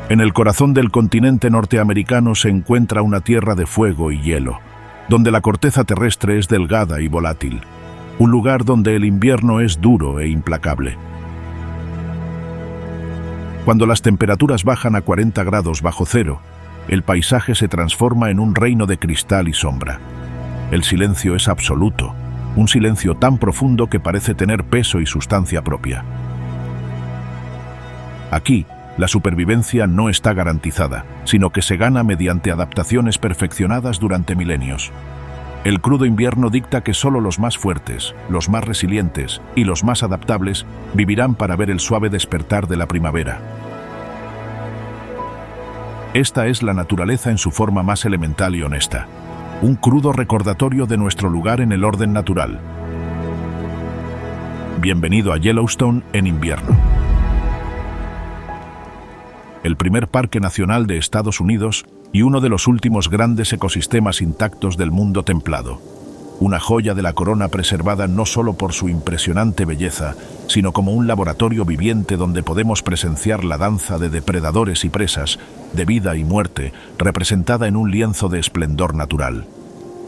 En el corazón del continente norteamericano se encuentra una tierra de fuego y hielo, donde la corteza terrestre es delgada y volátil, un lugar donde el invierno es duro e implacable. Cuando las temperaturas bajan a 40 grados bajo cero, el paisaje se transforma en un reino de cristal y sombra. El silencio es absoluto, un silencio tan profundo que parece tener peso y sustancia propia. Aquí, la supervivencia no está garantizada, sino que se gana mediante adaptaciones perfeccionadas durante milenios. El crudo invierno dicta que solo los más fuertes, los más resilientes y los más adaptables vivirán para ver el suave despertar de la primavera. Esta es la naturaleza en su forma más elemental y honesta. Un crudo recordatorio de nuestro lugar en el orden natural. Bienvenido a Yellowstone en invierno. El primer parque nacional de Estados Unidos y uno de los últimos grandes ecosistemas intactos del mundo templado. Una joya de la corona preservada no solo por su impresionante belleza, sino como un laboratorio viviente donde podemos presenciar la danza de depredadores y presas, de vida y muerte, representada en un lienzo de esplendor natural.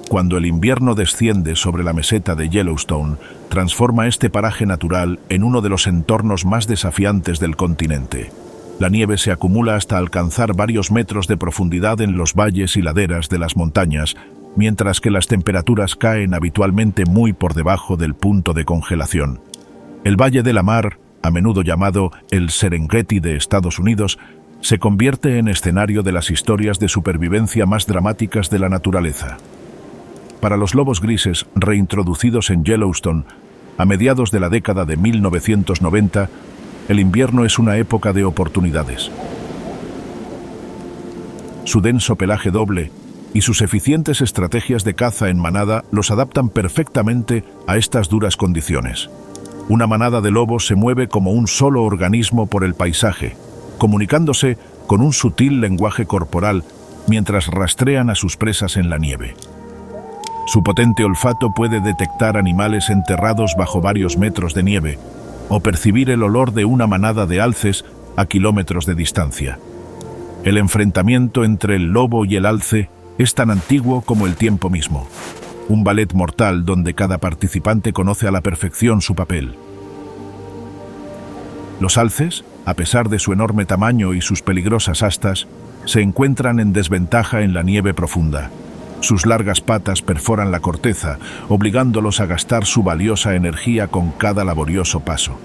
Cuando el invierno desciende sobre la meseta de Yellowstone, transforma este paraje natural en uno de los entornos más desafiantes del continente. La nieve se acumula hasta alcanzar varios metros de profundidad en los valles y laderas de las montañas, mientras que las temperaturas caen habitualmente muy por debajo del punto de congelación. El Valle de la Mar, a menudo llamado el Serengeti de Estados Unidos, se convierte en escenario de las historias de supervivencia más dramáticas de la naturaleza. Para los lobos grises reintroducidos en Yellowstone, a mediados de la década de 1990, el invierno es una época de oportunidades. Su denso pelaje doble y sus eficientes estrategias de caza en manada los adaptan perfectamente a estas duras condiciones. Una manada de lobos se mueve como un solo organismo por el paisaje, comunicándose con un sutil lenguaje corporal mientras rastrean a sus presas en la nieve. Su potente olfato puede detectar animales enterrados bajo varios metros de nieve, o percibir el olor de una manada de alces a kilómetros de distancia. El enfrentamiento entre el lobo y el alce es tan antiguo como el tiempo mismo. Un ballet mortal donde cada participante conoce a la perfección su papel. Los alces, a pesar de su enorme tamaño y sus peligrosas astas, se encuentran en desventaja en la nieve profunda. Sus largas patas perforan la corteza, obligándolos a gastar su valiosa energía con cada laborioso paso.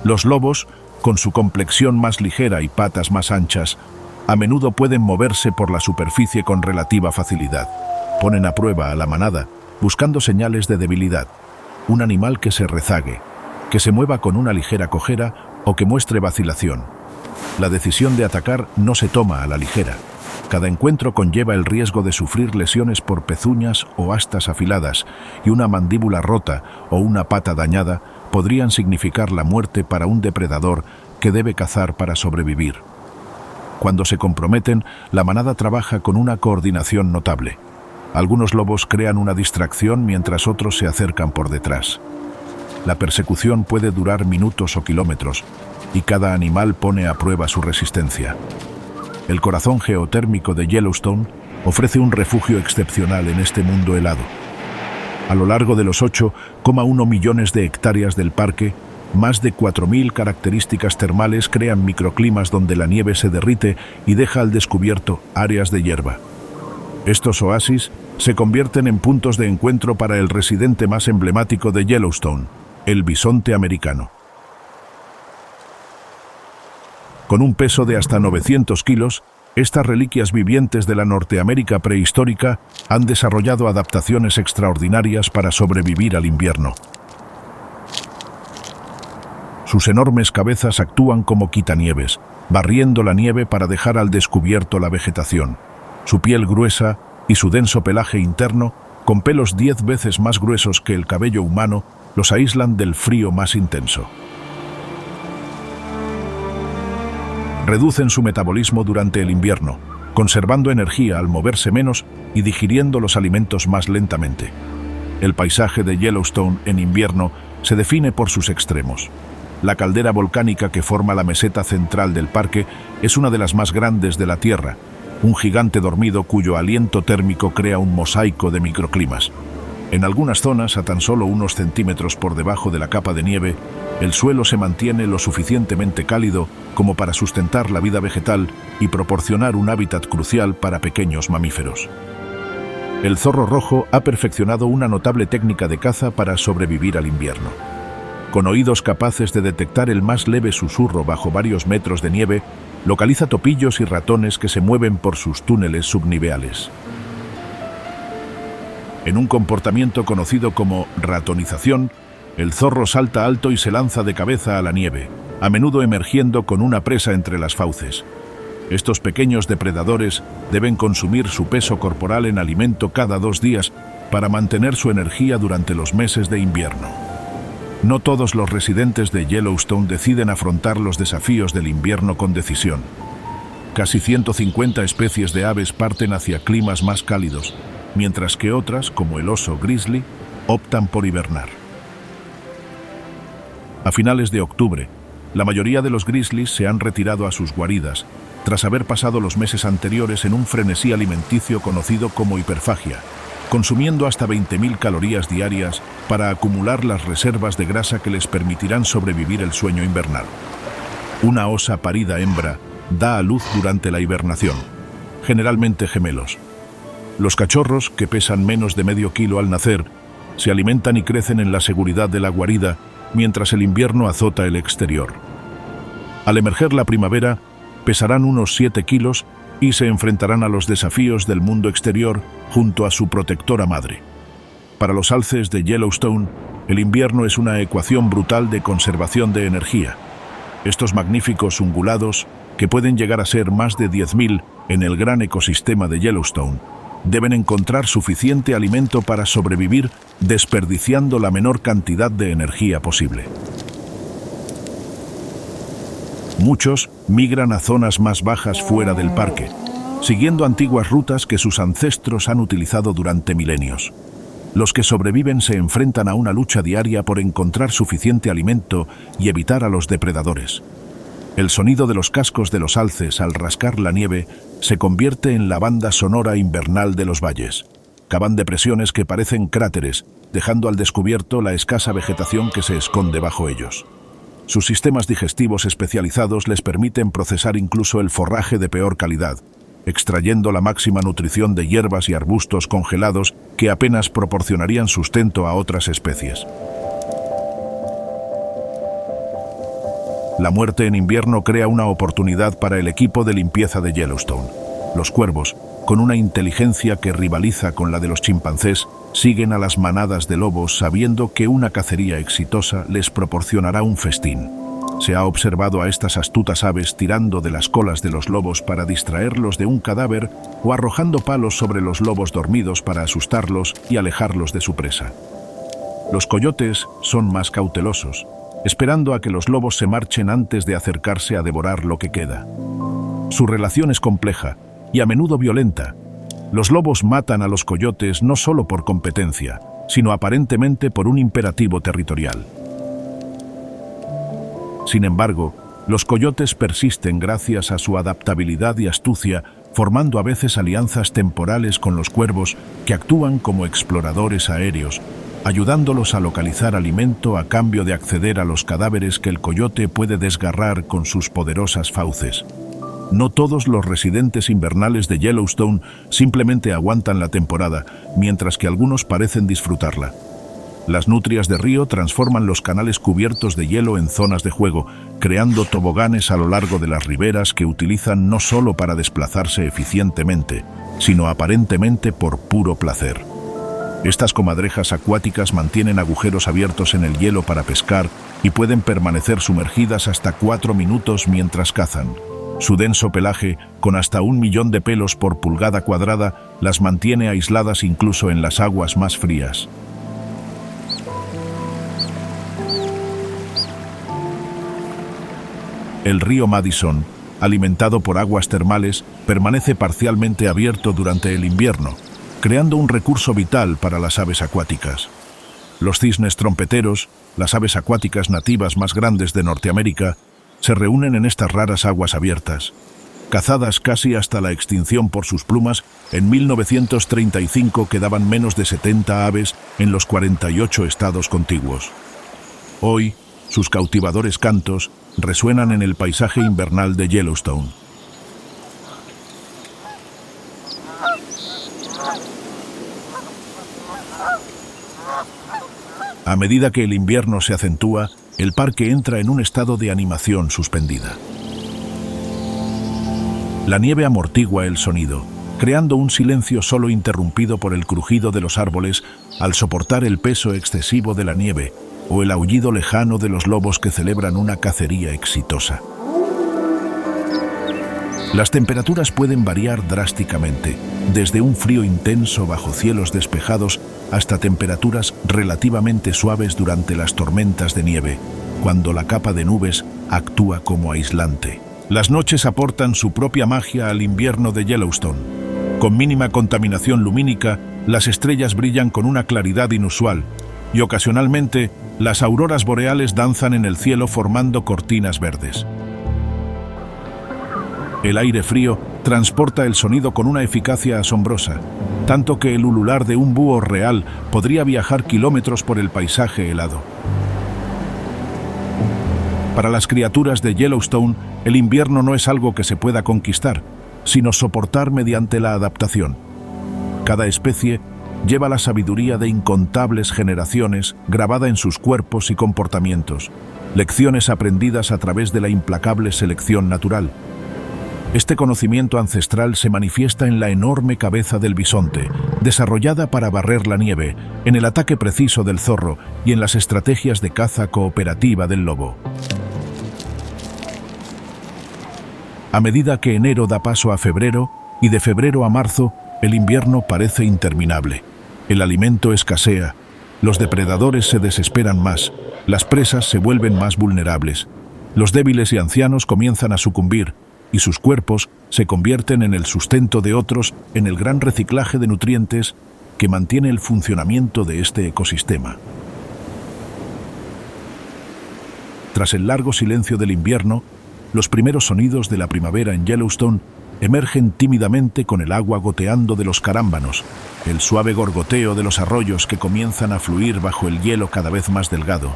Los lobos, con su complexión más ligera y patas más anchas, a menudo pueden moverse por la superficie con relativa facilidad. Ponen a prueba a la manada, buscando señales de debilidad. Un animal que se rezague, que se mueva con una ligera cojera o que muestre vacilación. La decisión de atacar no se toma a la ligera. Cada encuentro conlleva el riesgo de sufrir lesiones por pezuñas o astas afiladas, y una mandíbula rota o una pata dañada podrían significar la muerte para un depredador que debe cazar para sobrevivir. Cuando se comprometen, la manada trabaja con una coordinación notable. Algunos lobos crean una distracción mientras otros se acercan por detrás. La persecución puede durar minutos o kilómetros, y cada animal pone a prueba su resistencia. El corazón geotérmico de Yellowstone ofrece un refugio excepcional en este mundo helado. A lo largo de los 8,1 millones de hectáreas del parque, más de 4.000 características termales crean microclimas donde la nieve se derrite y deja al descubierto áreas de hierba. Estos oasis se convierten en puntos de encuentro para el residente más emblemático de Yellowstone, el bisonte americano. Con un peso de hasta 900 kilos, estas reliquias vivientes de la Norteamérica prehistórica han desarrollado adaptaciones extraordinarias para sobrevivir al invierno. Sus enormes cabezas actúan como quitanieves, barriendo la nieve para dejar al descubierto la vegetación. Su piel gruesa y su denso pelaje interno, con pelos 10 veces más gruesos que el cabello humano, los aíslan del frío más intenso. Reducen su metabolismo durante el invierno, conservando energía al moverse menos y digiriendo los alimentos más lentamente. El paisaje de Yellowstone en invierno se define por sus extremos. La caldera volcánica que forma la meseta central del parque es una de las más grandes de la Tierra, un gigante dormido cuyo aliento térmico crea un mosaico de microclimas. En algunas zonas, a tan solo unos centímetros por debajo de la capa de nieve, el suelo se mantiene lo suficientemente cálido como para sustentar la vida vegetal y proporcionar un hábitat crucial para pequeños mamíferos. El zorro rojo ha perfeccionado una notable técnica de caza para sobrevivir al invierno. Con oídos capaces de detectar el más leve susurro bajo varios metros de nieve, localiza topillos y ratones que se mueven por sus túneles subniveales. En un comportamiento conocido como ratonización, el zorro salta alto y se lanza de cabeza a la nieve, a menudo emergiendo con una presa entre las fauces. Estos pequeños depredadores deben consumir su peso corporal en alimento cada 2 días para mantener su energía durante los meses de invierno. No todos los residentes de Yellowstone deciden afrontar los desafíos del invierno con decisión. Casi 150 especies de aves parten hacia climas más cálidos, mientras que otras, como el oso grizzly, optan por hibernar. A finales de octubre, la mayoría de los grizzlies se han retirado a sus guaridas, tras haber pasado los meses anteriores en un frenesí alimenticio conocido como hiperfagia, consumiendo hasta 20.000 calorías diarias para acumular las reservas de grasa que les permitirán sobrevivir el sueño invernal. Una osa parida hembra da a luz durante la hibernación, generalmente gemelos. Los cachorros, que pesan menos de medio kilo al nacer, se alimentan y crecen en la seguridad de la guarida mientras el invierno azota el exterior. Al emerger la primavera, pesarán unos 7 kilos y se enfrentarán a los desafíos del mundo exterior junto a su protectora madre. Para los alces de Yellowstone, el invierno es una ecuación brutal de conservación de energía. Estos magníficos ungulados, que pueden llegar a ser más de 10.000 en el gran ecosistema de Yellowstone, deben encontrar suficiente alimento para sobrevivir, desperdiciando la menor cantidad de energía posible. Muchos migran a zonas más bajas fuera del parque, siguiendo antiguas rutas que sus ancestros han utilizado durante milenios. Los que sobreviven se enfrentan a una lucha diaria por encontrar suficiente alimento y evitar a los depredadores. El sonido de los cascos de los alces al rascar la nieve se convierte en la banda sonora invernal de los valles. Cavan depresiones que parecen cráteres, dejando al descubierto la escasa vegetación que se esconde bajo ellos. Sus sistemas digestivos especializados les permiten procesar incluso el forraje de peor calidad, extrayendo la máxima nutrición de hierbas y arbustos congelados que apenas proporcionarían sustento a otras especies. La muerte en invierno crea una oportunidad para el equipo de limpieza de Yellowstone. Los cuervos, con una inteligencia que rivaliza con la de los chimpancés, siguen a las manadas de lobos sabiendo que una cacería exitosa les proporcionará un festín. Se ha observado a estas astutas aves tirando de las colas de los lobos para distraerlos de un cadáver o arrojando palos sobre los lobos dormidos para asustarlos y alejarlos de su presa. Los coyotes son más cautelosos, esperando a que los lobos se marchen antes de acercarse a devorar lo que queda. Su relación es compleja y a menudo violenta. Los lobos matan a los coyotes no solo por competencia, sino aparentemente por un imperativo territorial. Sin embargo, los coyotes persisten gracias a su adaptabilidad y astucia, formando a veces alianzas temporales con los cuervos que actúan como exploradores aéreos, ayudándolos a localizar alimento a cambio de acceder a los cadáveres que el coyote puede desgarrar con sus poderosas fauces. No todos los residentes invernales de Yellowstone simplemente aguantan la temporada, mientras que algunos parecen disfrutarla. Las nutrias de río transforman los canales cubiertos de hielo en zonas de juego, creando toboganes a lo largo de las riberas que utilizan no solo para desplazarse eficientemente, sino aparentemente por puro placer. Estas comadrejas acuáticas mantienen agujeros abiertos en el hielo para pescar y pueden permanecer sumergidas hasta 4 minutos mientras cazan. Su denso pelaje, con hasta 1 millón de pelos por pulgada cuadrada, las mantiene aisladas incluso en las aguas más frías. El río Madison, alimentado por aguas termales, permanece parcialmente abierto durante el invierno, creando un recurso vital para las aves acuáticas. Los cisnes trompeteros, las aves acuáticas nativas más grandes de Norteamérica, se reúnen en estas raras aguas abiertas. Cazadas casi hasta la extinción por sus plumas, en 1935 quedaban menos de 70 aves en los 48 estados contiguos. Hoy, sus cautivadores cantos resuenan en el paisaje invernal de Yellowstone. A medida que el invierno se acentúa, el parque entra en un estado de animación suspendida. La nieve amortigua el sonido, creando un silencio solo interrumpido por el crujido de los árboles al soportar el peso excesivo de la nieve o el aullido lejano de los lobos que celebran una cacería exitosa. Las temperaturas pueden variar drásticamente, desde un frío intenso bajo cielos despejados hasta temperaturas relativamente suaves durante las tormentas de nieve, cuando la capa de nubes actúa como aislante. Las noches aportan su propia magia al invierno de Yellowstone. Con mínima contaminación lumínica, las estrellas brillan con una claridad inusual y ocasionalmente las auroras boreales danzan en el cielo formando cortinas verdes. El aire frío transporta el sonido con una eficacia asombrosa, tanto que el ulular de un búho real podría viajar kilómetros por el paisaje helado. Para las criaturas de Yellowstone, el invierno no es algo que se pueda conquistar, sino soportar mediante la adaptación. Cada especie lleva la sabiduría de incontables generaciones grabada en sus cuerpos y comportamientos, lecciones aprendidas a través de la implacable selección natural. Este conocimiento ancestral se manifiesta en la enorme cabeza del bisonte, desarrollada para barrer la nieve, en el ataque preciso del zorro y en las estrategias de caza cooperativa del lobo. A medida que enero da paso a febrero y de febrero a marzo, el invierno parece interminable. El alimento escasea, los depredadores se desesperan más, las presas se vuelven más vulnerables, los débiles y ancianos comienzan a sucumbir, y sus cuerpos se convierten en el sustento de otros en el gran reciclaje de nutrientes que mantiene el funcionamiento de este ecosistema. Tras el largo silencio del invierno, los primeros sonidos de la primavera en Yellowstone emergen tímidamente con el agua goteando de los carámbanos, el suave gorgoteo de los arroyos que comienzan a fluir bajo el hielo cada vez más delgado,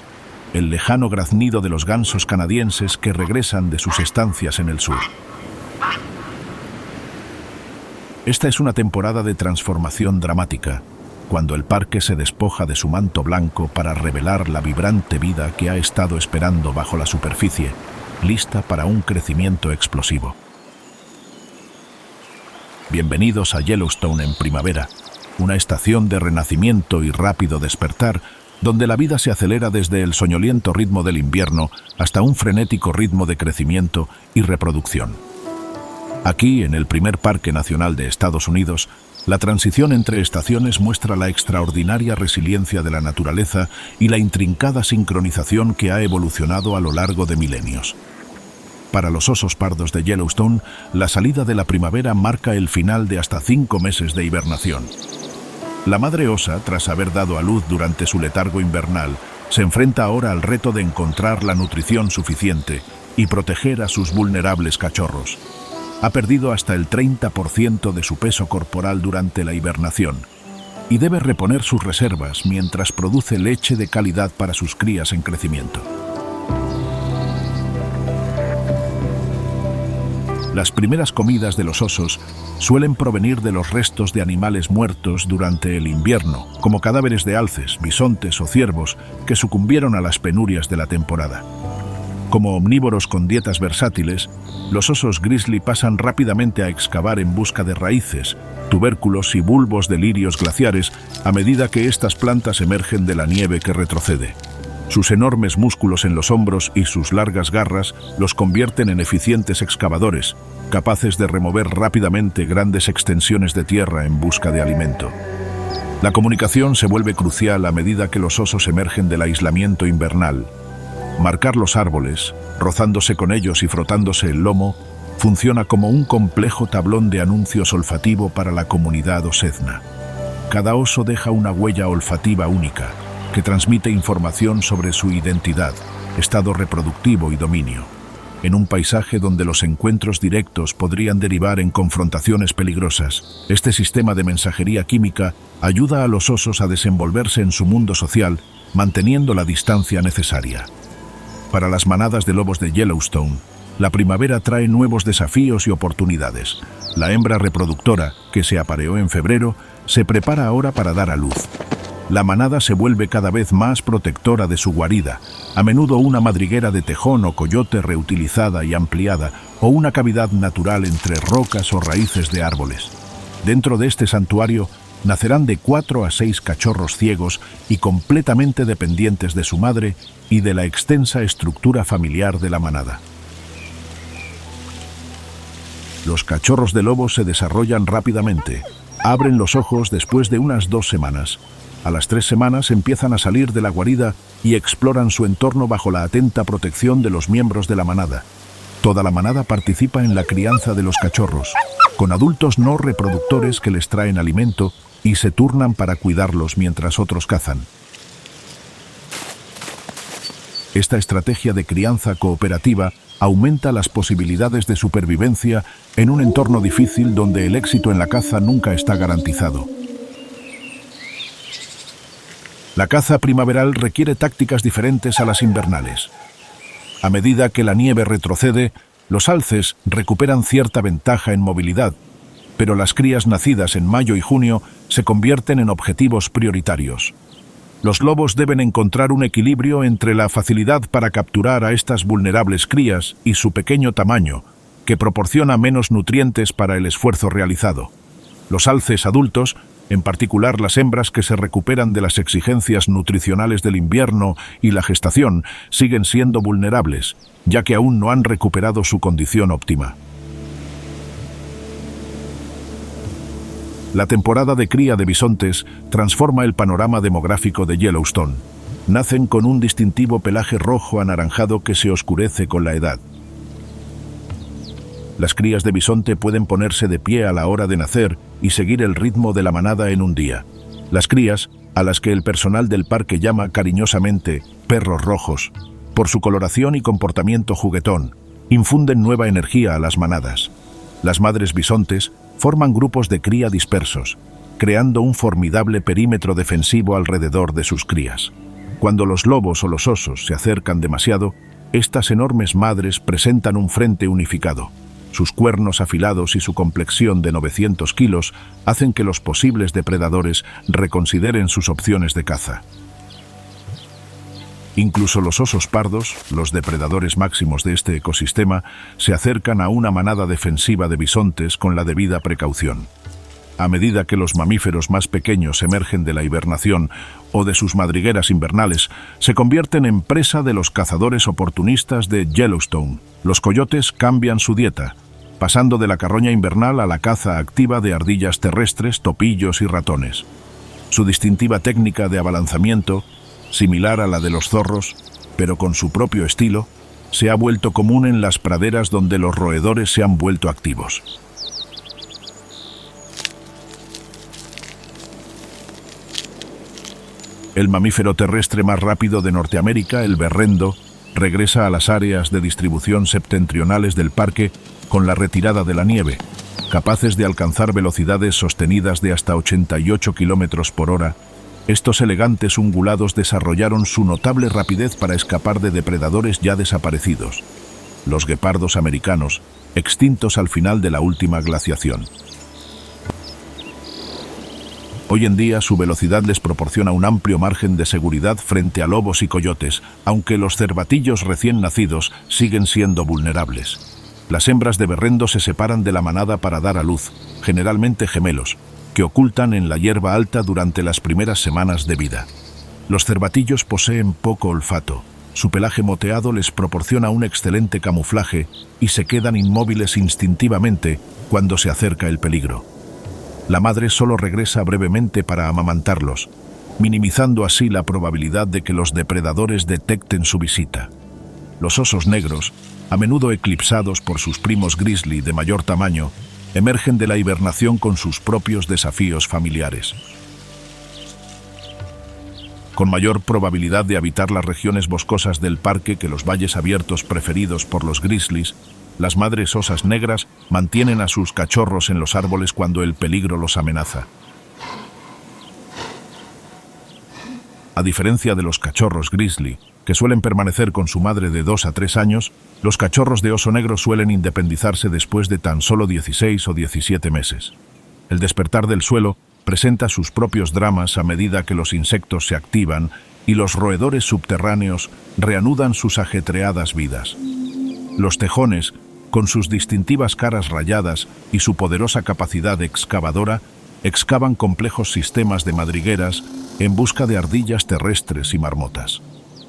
el lejano graznido de los gansos canadienses que regresan de sus estancias en el sur. Esta es una temporada de transformación dramática, cuando el parque se despoja de su manto blanco para revelar la vibrante vida que ha estado esperando bajo la superficie, lista para un crecimiento explosivo. Bienvenidos a Yellowstone en primavera, una estación de renacimiento y rápido despertar, donde la vida se acelera desde el soñoliento ritmo del invierno hasta un frenético ritmo de crecimiento y reproducción. Aquí, en el primer Parque Nacional de Estados Unidos, la transición entre estaciones muestra la extraordinaria resiliencia de la naturaleza y la intrincada sincronización que ha evolucionado a lo largo de milenios. Para los osos pardos de Yellowstone, la salida de la primavera marca el final de hasta 5 meses de hibernación. La madre osa, tras haber dado a luz durante su letargo invernal, se enfrenta ahora al reto de encontrar la nutrición suficiente y proteger a sus vulnerables cachorros. Ha perdido hasta el 30% de su peso corporal durante la hibernación y debe reponer sus reservas mientras produce leche de calidad para sus crías en crecimiento. Las primeras comidas de los osos suelen provenir de los restos de animales muertos durante el invierno, como cadáveres de alces, bisontes o ciervos que sucumbieron a las penurias de la temporada. Como omnívoros con dietas versátiles, los osos grizzly pasan rápidamente a excavar en busca de raíces, tubérculos y bulbos de lirios glaciares a medida que estas plantas emergen de la nieve que retrocede. Sus enormes músculos en los hombros y sus largas garras los convierten en eficientes excavadores, capaces de remover rápidamente grandes extensiones de tierra en busca de alimento. La comunicación se vuelve crucial a medida que los osos emergen del aislamiento invernal. Marcar los árboles, rozándose con ellos y frotándose el lomo, funciona como un complejo tablón de anuncios olfativo para la comunidad osezna. Cada oso deja una huella olfativa única, que transmite información sobre su identidad, estado reproductivo y dominio. En un paisaje donde los encuentros directos podrían derivar en confrontaciones peligrosas, este sistema de mensajería química ayuda a los osos a desenvolverse en su mundo social, manteniendo la distancia necesaria. Para las manadas de lobos de Yellowstone, la primavera trae nuevos desafíos y oportunidades. La hembra reproductora, que se apareó en febrero, se prepara ahora para dar a luz. La manada se vuelve cada vez más protectora de su guarida, a menudo una madriguera de tejón o coyote reutilizada y ampliada, o una cavidad natural entre rocas o raíces de árboles. Dentro de este santuario nacerán de 4 a 6 cachorros ciegos y completamente dependientes de su madre y de la extensa estructura familiar de la manada. Los cachorros de lobo se desarrollan rápidamente. Abren los ojos después de unas 2 semanas. A las 3 semanas empiezan a salir de la guarida y exploran su entorno bajo la atenta protección de los miembros de la manada. Toda la manada participa en la crianza de los cachorros, con adultos no reproductores que les traen alimento y se turnan para cuidarlos mientras otros cazan. Esta estrategia de crianza cooperativa aumenta las posibilidades de supervivencia en un entorno difícil donde el éxito en la caza nunca está garantizado. La caza primaveral requiere tácticas diferentes a las invernales. A medida que la nieve retrocede, los alces recuperan cierta ventaja en movilidad, pero las crías nacidas en mayo y junio se convierten en objetivos prioritarios. Los lobos deben encontrar un equilibrio entre la facilidad para capturar a estas vulnerables crías y su pequeño tamaño, que proporciona menos nutrientes para el esfuerzo realizado. Los alces adultos, en particular las hembras que se recuperan de las exigencias nutricionales del invierno y la gestación, siguen siendo vulnerables, ya que aún no han recuperado su condición óptima. La temporada de cría de bisontes transforma el panorama demográfico de Yellowstone. Nacen con un distintivo pelaje rojo anaranjado que se oscurece con la edad. Las crías de bisonte pueden ponerse de pie a la hora de nacer y seguir el ritmo de la manada en un día. Las crías, a las que el personal del parque llama cariñosamente perros rojos, por su coloración y comportamiento juguetón, infunden nueva energía a las manadas. Las madres bisontes forman grupos de cría dispersos, creando un formidable perímetro defensivo alrededor de sus crías. Cuando los lobos o los osos se acercan demasiado, estas enormes madres presentan un frente unificado. Sus cuernos afilados y su complexión de 900 kilos hacen que los posibles depredadores reconsideren sus opciones de caza. Incluso los osos pardos, los depredadores máximos de este ecosistema, se acercan a una manada defensiva de bisontes con la debida precaución. A medida que los mamíferos más pequeños emergen de la hibernación o de sus madrigueras invernales, se convierten en presa de los cazadores oportunistas de Yellowstone. Los coyotes cambian su dieta, pasando de la carroña invernal a la caza activa de ardillas terrestres, topillos y ratones. Su distintiva técnica de abalanzamiento, similar a la de los zorros, pero con su propio estilo, se ha vuelto común en las praderas donde los roedores se han vuelto activos. El mamífero terrestre más rápido de Norteamérica, el berrendo, regresa a las áreas de distribución septentrionales del parque con la retirada de la nieve, capaces de alcanzar velocidades sostenidas de hasta 88 km por hora. Estos elegantes ungulados desarrollaron su notable rapidez para escapar de depredadores ya desaparecidos, los guepardos americanos, extintos al final de la última glaciación. Hoy en día su velocidad les proporciona un amplio margen de seguridad frente a lobos y coyotes, aunque los cervatillos recién nacidos siguen siendo vulnerables. Las hembras de berrendo se separan de la manada para dar a luz, generalmente gemelos, que ocultan en la hierba alta durante las primeras semanas de vida. Los cervatillos poseen poco olfato, su pelaje moteado les proporciona un excelente camuflaje y se quedan inmóviles instintivamente cuando se acerca el peligro. La madre solo regresa brevemente para amamantarlos, minimizando así la probabilidad de que los depredadores detecten su visita. Los osos negros, a menudo eclipsados por sus primos grizzly de mayor tamaño, emergen de la hibernación con sus propios desafíos familiares. con mayor probabilidad de habitar las regiones boscosas del parque que los valles abiertos preferidos por los grizzlies. Las madres osas negras mantienen a sus cachorros en los árboles cuando el peligro los amenaza. A diferencia de los cachorros grizzly, que suelen permanecer con su madre de 2 a 3 años, los cachorros de oso negro suelen independizarse después de tan solo 16 o 17 meses. El despertar del suelo presenta sus propios dramas a medida que los insectos se activan y los roedores subterráneos reanudan sus ajetreadas vidas. Los tejones, con sus distintivas caras rayadas y su poderosa capacidad excavadora, excavan complejos sistemas de madrigueras en busca de ardillas terrestres y marmotas.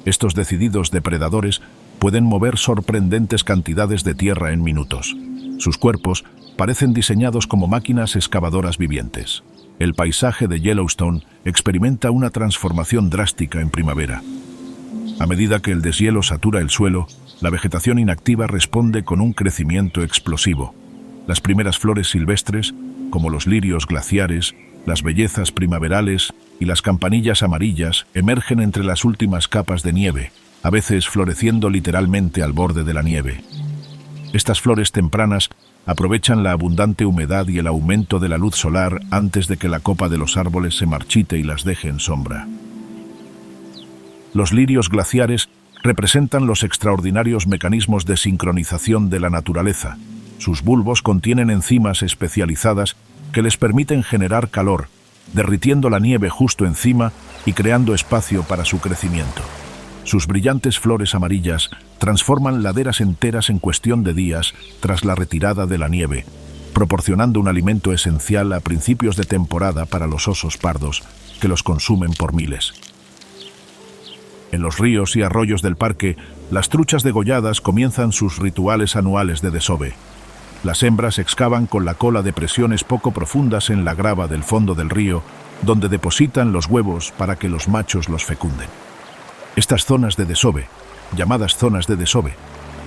Estos decididos depredadores pueden mover sorprendentes cantidades de tierra en minutos. Sus cuerpos parecen diseñados como máquinas excavadoras vivientes. El paisaje de Yellowstone experimenta una transformación drástica en primavera. A medida que el deshielo satura el suelo, la vegetación inactiva responde con un crecimiento explosivo. Las primeras flores silvestres, como los lirios glaciares, las bellezas primaverales y las campanillas amarillas, emergen entre las últimas capas de nieve, a veces floreciendo literalmente al borde de la nieve. Estas flores tempranas aprovechan la abundante humedad y el aumento de la luz solar antes de que la copa de los árboles se marchite y las deje en sombra. Los lirios glaciares representan los extraordinarios mecanismos de sincronización de la naturaleza. Sus bulbos contienen enzimas especializadas que les permiten generar calor, derritiendo la nieve justo encima y creando espacio para su crecimiento. Sus brillantes flores amarillas transforman laderas enteras en cuestión de días tras la retirada de la nieve, proporcionando un alimento esencial a principios de temporada para los osos pardos, que los consumen por miles. En los ríos y arroyos del parque, las truchas degolladas comienzan sus rituales anuales de desove. Las hembras excavan con la cola depresiones poco profundas en la grava del fondo del río, donde depositan los huevos para que los machos los fecunden. Estas zonas de desove, llamadas zonas de desove,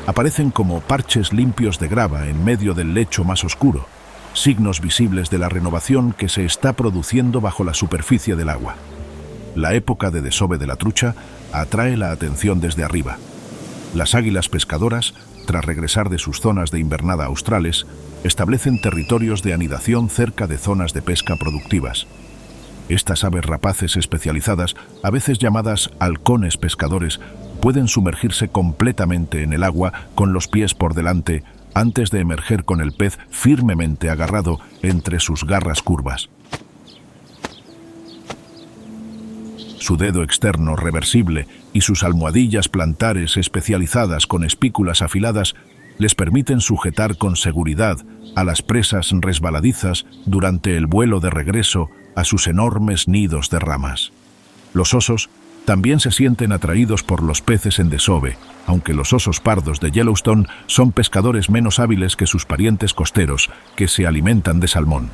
aparecen como parches limpios de grava en medio del lecho más oscuro, signos visibles de la renovación que se está produciendo bajo la superficie del agua. La época de desove de la trucha atrae la atención desde arriba. Las águilas pescadoras, tras regresar de sus zonas de invernada australes, establecen territorios de anidación cerca de zonas de pesca productivas. Estas aves rapaces especializadas, a veces llamadas halcones pescadores, pueden sumergirse completamente en el agua con los pies por delante antes de emerger con el pez firmemente agarrado entre sus garras curvas. Su dedo externo reversible y sus almohadillas plantares especializadas con espículas afiladas les permiten sujetar con seguridad a las presas resbaladizas durante el vuelo de regreso a sus enormes nidos de ramas. Los osos también se sienten atraídos por los peces en desove, aunque los osos pardos de Yellowstone son pescadores menos hábiles que sus parientes costeros, que se alimentan de salmón.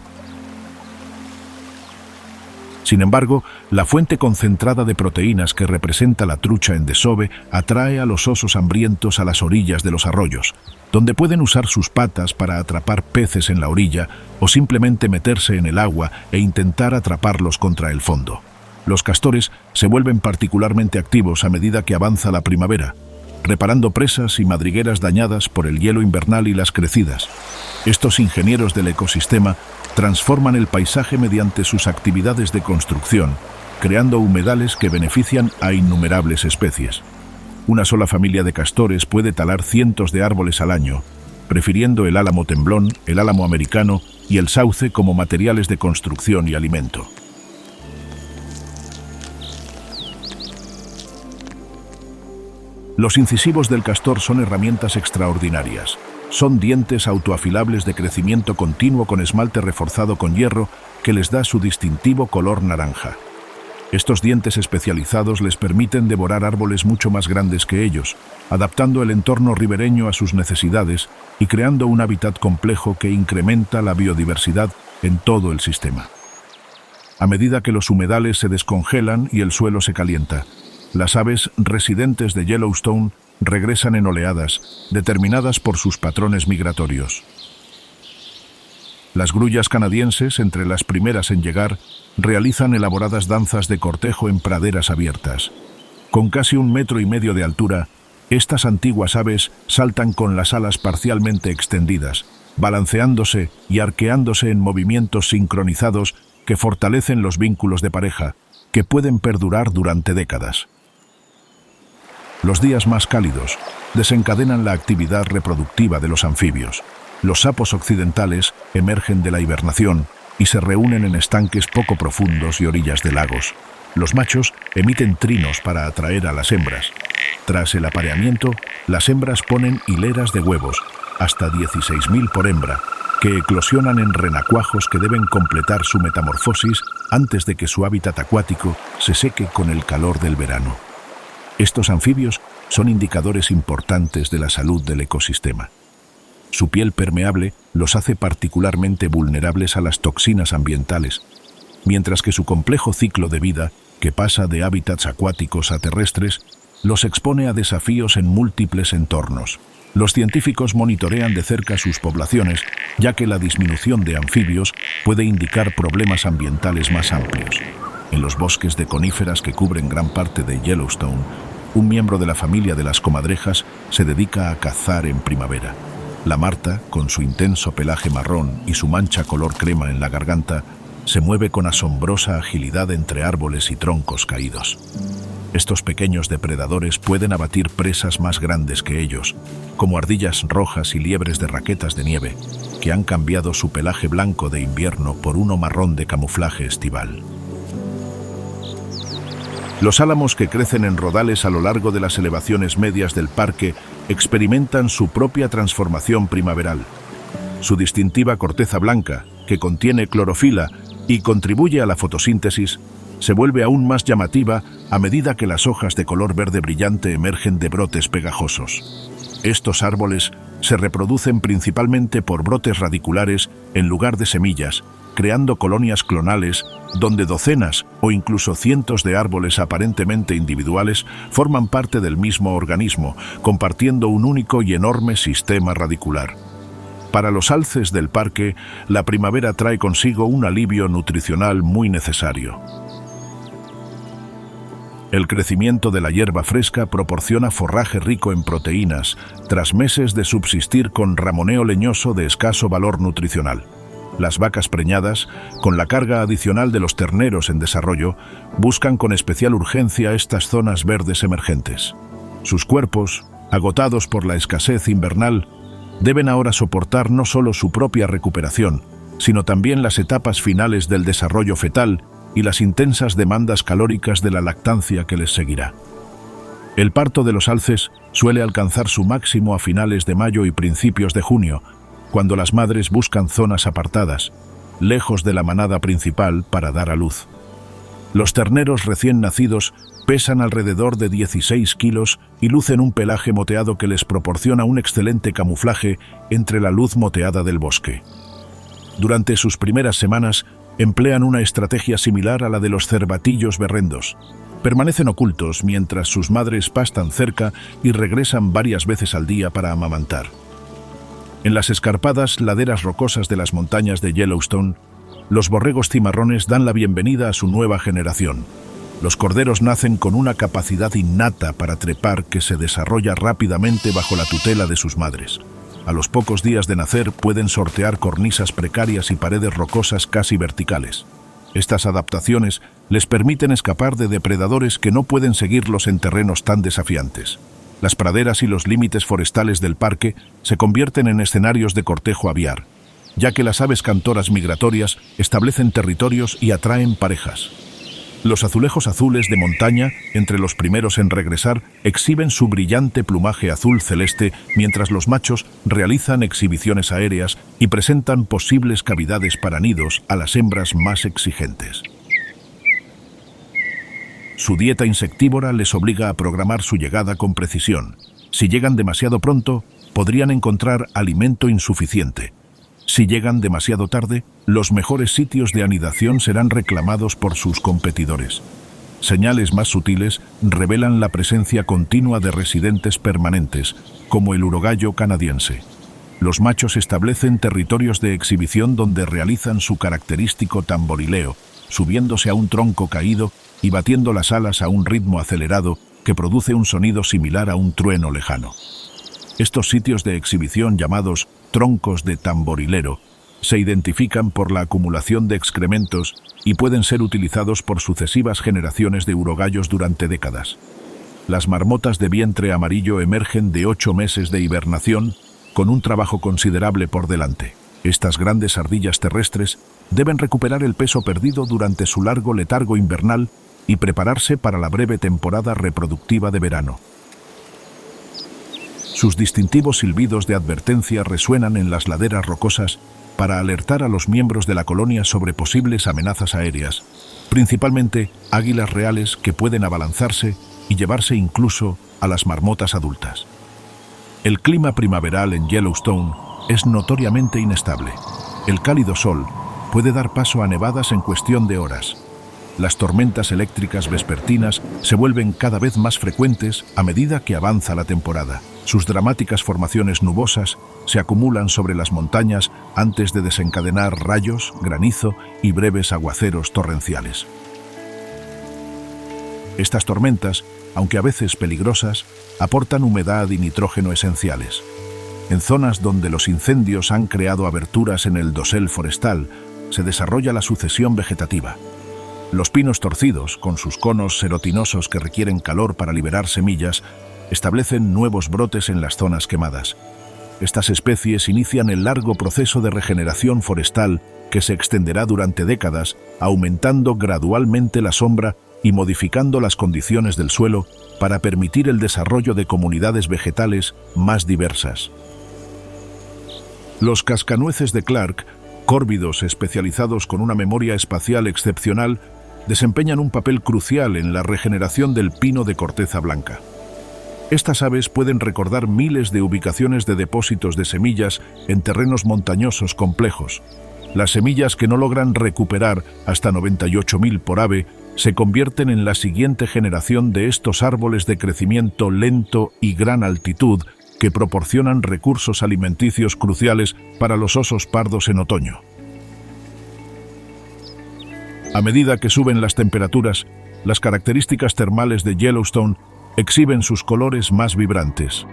Sin embargo, la fuente concentrada de proteínas que representa la trucha en desove atrae a los osos hambrientos a las orillas de los arroyos, donde pueden usar sus patas para atrapar peces en la orilla o simplemente meterse en el agua e intentar atraparlos contra el fondo. Los castores se vuelven particularmente activos a medida que avanza la primavera, reparando presas y madrigueras dañadas por el hielo invernal y las crecidas. Estos ingenieros del ecosistema transforman el paisaje mediante sus actividades de construcción, creando humedales que benefician a innumerables especies. Una sola familia de castores puede talar cientos de árboles al año, prefiriendo el álamo temblón, el álamo americano y el sauce como materiales de construcción y alimento. Los incisivos del castor son herramientas extraordinarias. Son dientes autoafilables de crecimiento continuo con esmalte reforzado con hierro que les da su distintivo color naranja. Estos dientes especializados les permiten devorar árboles mucho más grandes que ellos, adaptando el entorno ribereño a sus necesidades y creando un hábitat complejo que incrementa la biodiversidad en todo el sistema. A medida que los humedales se descongelan y el suelo se calienta, las aves residentes de Yellowstone regresan en oleadas, determinadas por sus patrones migratorios. Las grullas canadienses, entre las primeras en llegar, realizan elaboradas danzas de cortejo en praderas abiertas. Con casi 1,5 metros de altura, estas antiguas aves saltan con las alas parcialmente extendidas, balanceándose y arqueándose en movimientos sincronizados que fortalecen los vínculos de pareja, que pueden perdurar durante décadas. Los días más cálidos desencadenan la actividad reproductiva de los anfibios. Los sapos occidentales emergen de la hibernación y se reúnen en estanques poco profundos y orillas de lagos. Los machos emiten trinos para atraer a las hembras. Tras el apareamiento, las hembras ponen hileras de huevos, hasta 16.000 por hembra, que eclosionan en renacuajos que deben completar su metamorfosis antes de que su hábitat acuático se seque con el calor del verano. Estos anfibios son indicadores importantes de la salud del ecosistema. Su piel permeable los hace particularmente vulnerables a las toxinas ambientales, mientras que su complejo ciclo de vida, que pasa de hábitats acuáticos a terrestres, los expone a desafíos en múltiples entornos. Los científicos monitorean de cerca sus poblaciones, ya que la disminución de anfibios puede indicar problemas ambientales más amplios. En los bosques de coníferas que cubren gran parte de Yellowstone, un miembro de la familia de las comadrejas se dedica a cazar en primavera. La marta, con su intenso pelaje marrón y su mancha color crema en la garganta, se mueve con asombrosa agilidad entre árboles y troncos caídos. Estos pequeños depredadores pueden abatir presas más grandes que ellos, como ardillas rojas y liebres de raquetas de nieve, que han cambiado su pelaje blanco de invierno por uno marrón de camuflaje estival. Los álamos que crecen en rodales a lo largo de las elevaciones medias del parque experimentan su propia transformación primaveral. Su distintiva corteza blanca, que contiene clorofila y contribuye a la fotosíntesis, se vuelve aún más llamativa a medida que las hojas de color verde brillante emergen de brotes pegajosos. Estos árboles se reproducen principalmente por brotes radiculares en lugar de semillas, creando colonias clonales donde docenas o incluso cientos de árboles aparentemente individuales forman parte del mismo organismo, compartiendo un único y enorme sistema radicular. Para los alces del parque, la primavera trae consigo un alivio nutricional muy necesario. El crecimiento de la hierba fresca proporciona forraje rico en proteínas, tras meses de subsistir con ramoneo leñoso de escaso valor nutricional. Las vacas preñadas, con la carga adicional de los terneros en desarrollo, buscan con especial urgencia estas zonas verdes emergentes. Sus cuerpos, agotados por la escasez invernal, deben ahora soportar no solo su propia recuperación, sino también las etapas finales del desarrollo fetal y las intensas demandas calóricas de la lactancia que les seguirá. El parto de los alces suele alcanzar su máximo a finales de mayo y principios de junio, cuando las madres buscan zonas apartadas, lejos de la manada principal para dar a luz. Los terneros recién nacidos pesan alrededor de 16 kilos y lucen un pelaje moteado que les proporciona un excelente camuflaje entre la luz moteada del bosque. Durante sus primeras semanas, emplean una estrategia similar a la de los cervatillos berrendos. Permanecen ocultos mientras sus madres pastan cerca y regresan varias veces al día para amamantar. En las escarpadas laderas rocosas de las montañas de Yellowstone, los borregos cimarrones dan la bienvenida a su nueva generación. Los corderos nacen con una capacidad innata para trepar que se desarrolla rápidamente bajo la tutela de sus madres. A los pocos días de nacer pueden sortear cornisas precarias y paredes rocosas casi verticales. Estas adaptaciones les permiten escapar de depredadores que no pueden seguirlos en terrenos tan desafiantes. Las praderas y los límites forestales del parque se convierten en escenarios de cortejo aviar, ya que las aves cantoras migratorias establecen territorios y atraen parejas. Los azulejos azules de montaña, entre los primeros en regresar, exhiben su brillante plumaje azul celeste, mientras los machos realizan exhibiciones aéreas y presentan posibles cavidades para nidos a las hembras más exigentes. Su dieta insectívora les obliga a programar su llegada con precisión. Si llegan demasiado pronto, podrían encontrar alimento insuficiente. Si llegan demasiado tarde, los mejores sitios de anidación serán reclamados por sus competidores. Señales más sutiles revelan la presencia continua de residentes permanentes, como el urogallo canadiense. Los machos establecen territorios de exhibición donde realizan su característico tamborileo, subiéndose a un tronco caído y batiendo las alas a un ritmo acelerado que produce un sonido similar a un trueno lejano. Estos sitios de exhibición, llamados troncos de tamborilero, se identifican por la acumulación de excrementos y pueden ser utilizados por sucesivas generaciones de urogallos durante décadas. Las marmotas de vientre amarillo emergen de 8 meses de hibernación con un trabajo considerable por delante. Estas grandes ardillas terrestres deben recuperar el peso perdido durante su largo letargo invernal y prepararse para la breve temporada reproductiva de verano. Sus distintivos silbidos de advertencia resuenan en las laderas rocosas para alertar a los miembros de la colonia sobre posibles amenazas aéreas, principalmente águilas reales que pueden abalanzarse y llevarse incluso a las marmotas adultas. El clima primaveral en Yellowstone es notoriamente inestable. El cálido sol puede dar paso a nevadas en cuestión de horas. Las tormentas eléctricas vespertinas se vuelven cada vez más frecuentes a medida que avanza la temporada. Sus dramáticas formaciones nubosas se acumulan sobre las montañas antes de desencadenar rayos, granizo y breves aguaceros torrenciales. Estas tormentas, aunque a veces peligrosas, aportan humedad y nitrógeno esenciales. En zonas donde los incendios han creado aberturas en el dosel forestal, se desarrolla la sucesión vegetativa. Los pinos torcidos, con sus conos serotinosos que requieren calor para liberar semillas, establecen nuevos brotes en las zonas quemadas. Estas especies inician el largo proceso de regeneración forestal que se extenderá durante décadas, aumentando gradualmente la sombra y modificando las condiciones del suelo para permitir el desarrollo de comunidades vegetales más diversas. Los cascanueces de Clark, córvidos especializados con una memoria espacial excepcional, desempeñan un papel crucial en la regeneración del pino de corteza blanca. Estas aves pueden recordar miles de ubicaciones de depósitos de semillas en terrenos montañosos complejos. Las semillas que no logran recuperar, hasta 98.000 por ave, se convierten en la siguiente generación de estos árboles de crecimiento lento y gran altitud que proporcionan recursos alimenticios cruciales para los osos pardos en otoño. A medida que suben las temperaturas, las características termales de Yellowstone exhiben sus colores más vibrantes.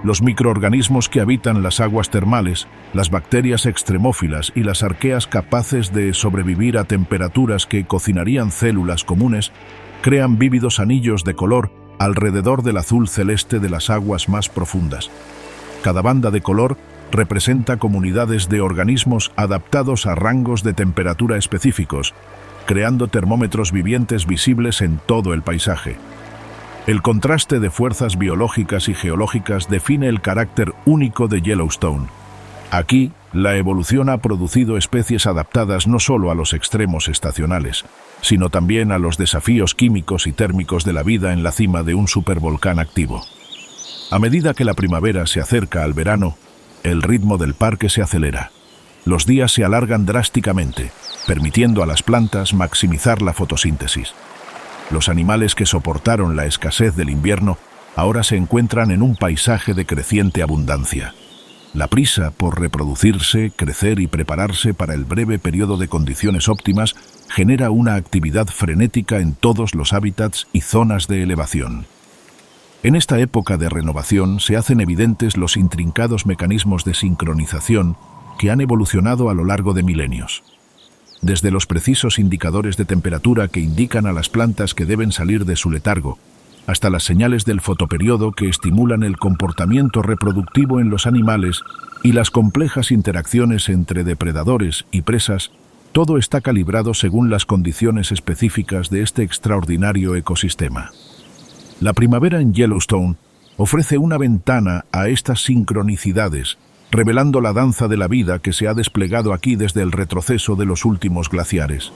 Los microorganismos que habitan las aguas termales, las bacterias extremófilas y las arqueas capaces de sobrevivir a temperaturas que cocinarían células comunes, crean vívidos anillos de color alrededor del azul celeste de las aguas más profundas. Cada banda de color representa comunidades de organismos adaptados a rangos de temperatura específicos, creando termómetros vivientes visibles en todo el paisaje. El contraste de fuerzas biológicas y geológicas define el carácter único de Yellowstone. Aquí, la evolución ha producido especies adaptadas no solo a los extremos estacionales, sino también a los desafíos químicos y térmicos de la vida en la cima de un supervolcán activo. A medida que la primavera se acerca al verano, el ritmo del parque se acelera. Los días se alargan drásticamente, permitiendo a las plantas maximizar la fotosíntesis. Los animales que soportaron la escasez del invierno ahora se encuentran en un paisaje de creciente abundancia. La prisa por reproducirse, crecer y prepararse para el breve periodo de condiciones óptimas genera una actividad frenética en todos los hábitats y zonas de elevación. En esta época de renovación se hacen evidentes los intrincados mecanismos de sincronización que han evolucionado a lo largo de milenios. Desde los precisos indicadores de temperatura que indican a las plantas que deben salir de su letargo, hasta las señales del fotoperiodo que estimulan el comportamiento reproductivo en los animales y las complejas interacciones entre depredadores y presas, todo está calibrado según las condiciones específicas de este extraordinario ecosistema. La primavera en Yellowstone ofrece una ventana a estas sincronicidades, revelando la danza de la vida que se ha desplegado aquí desde el retroceso de los últimos glaciares.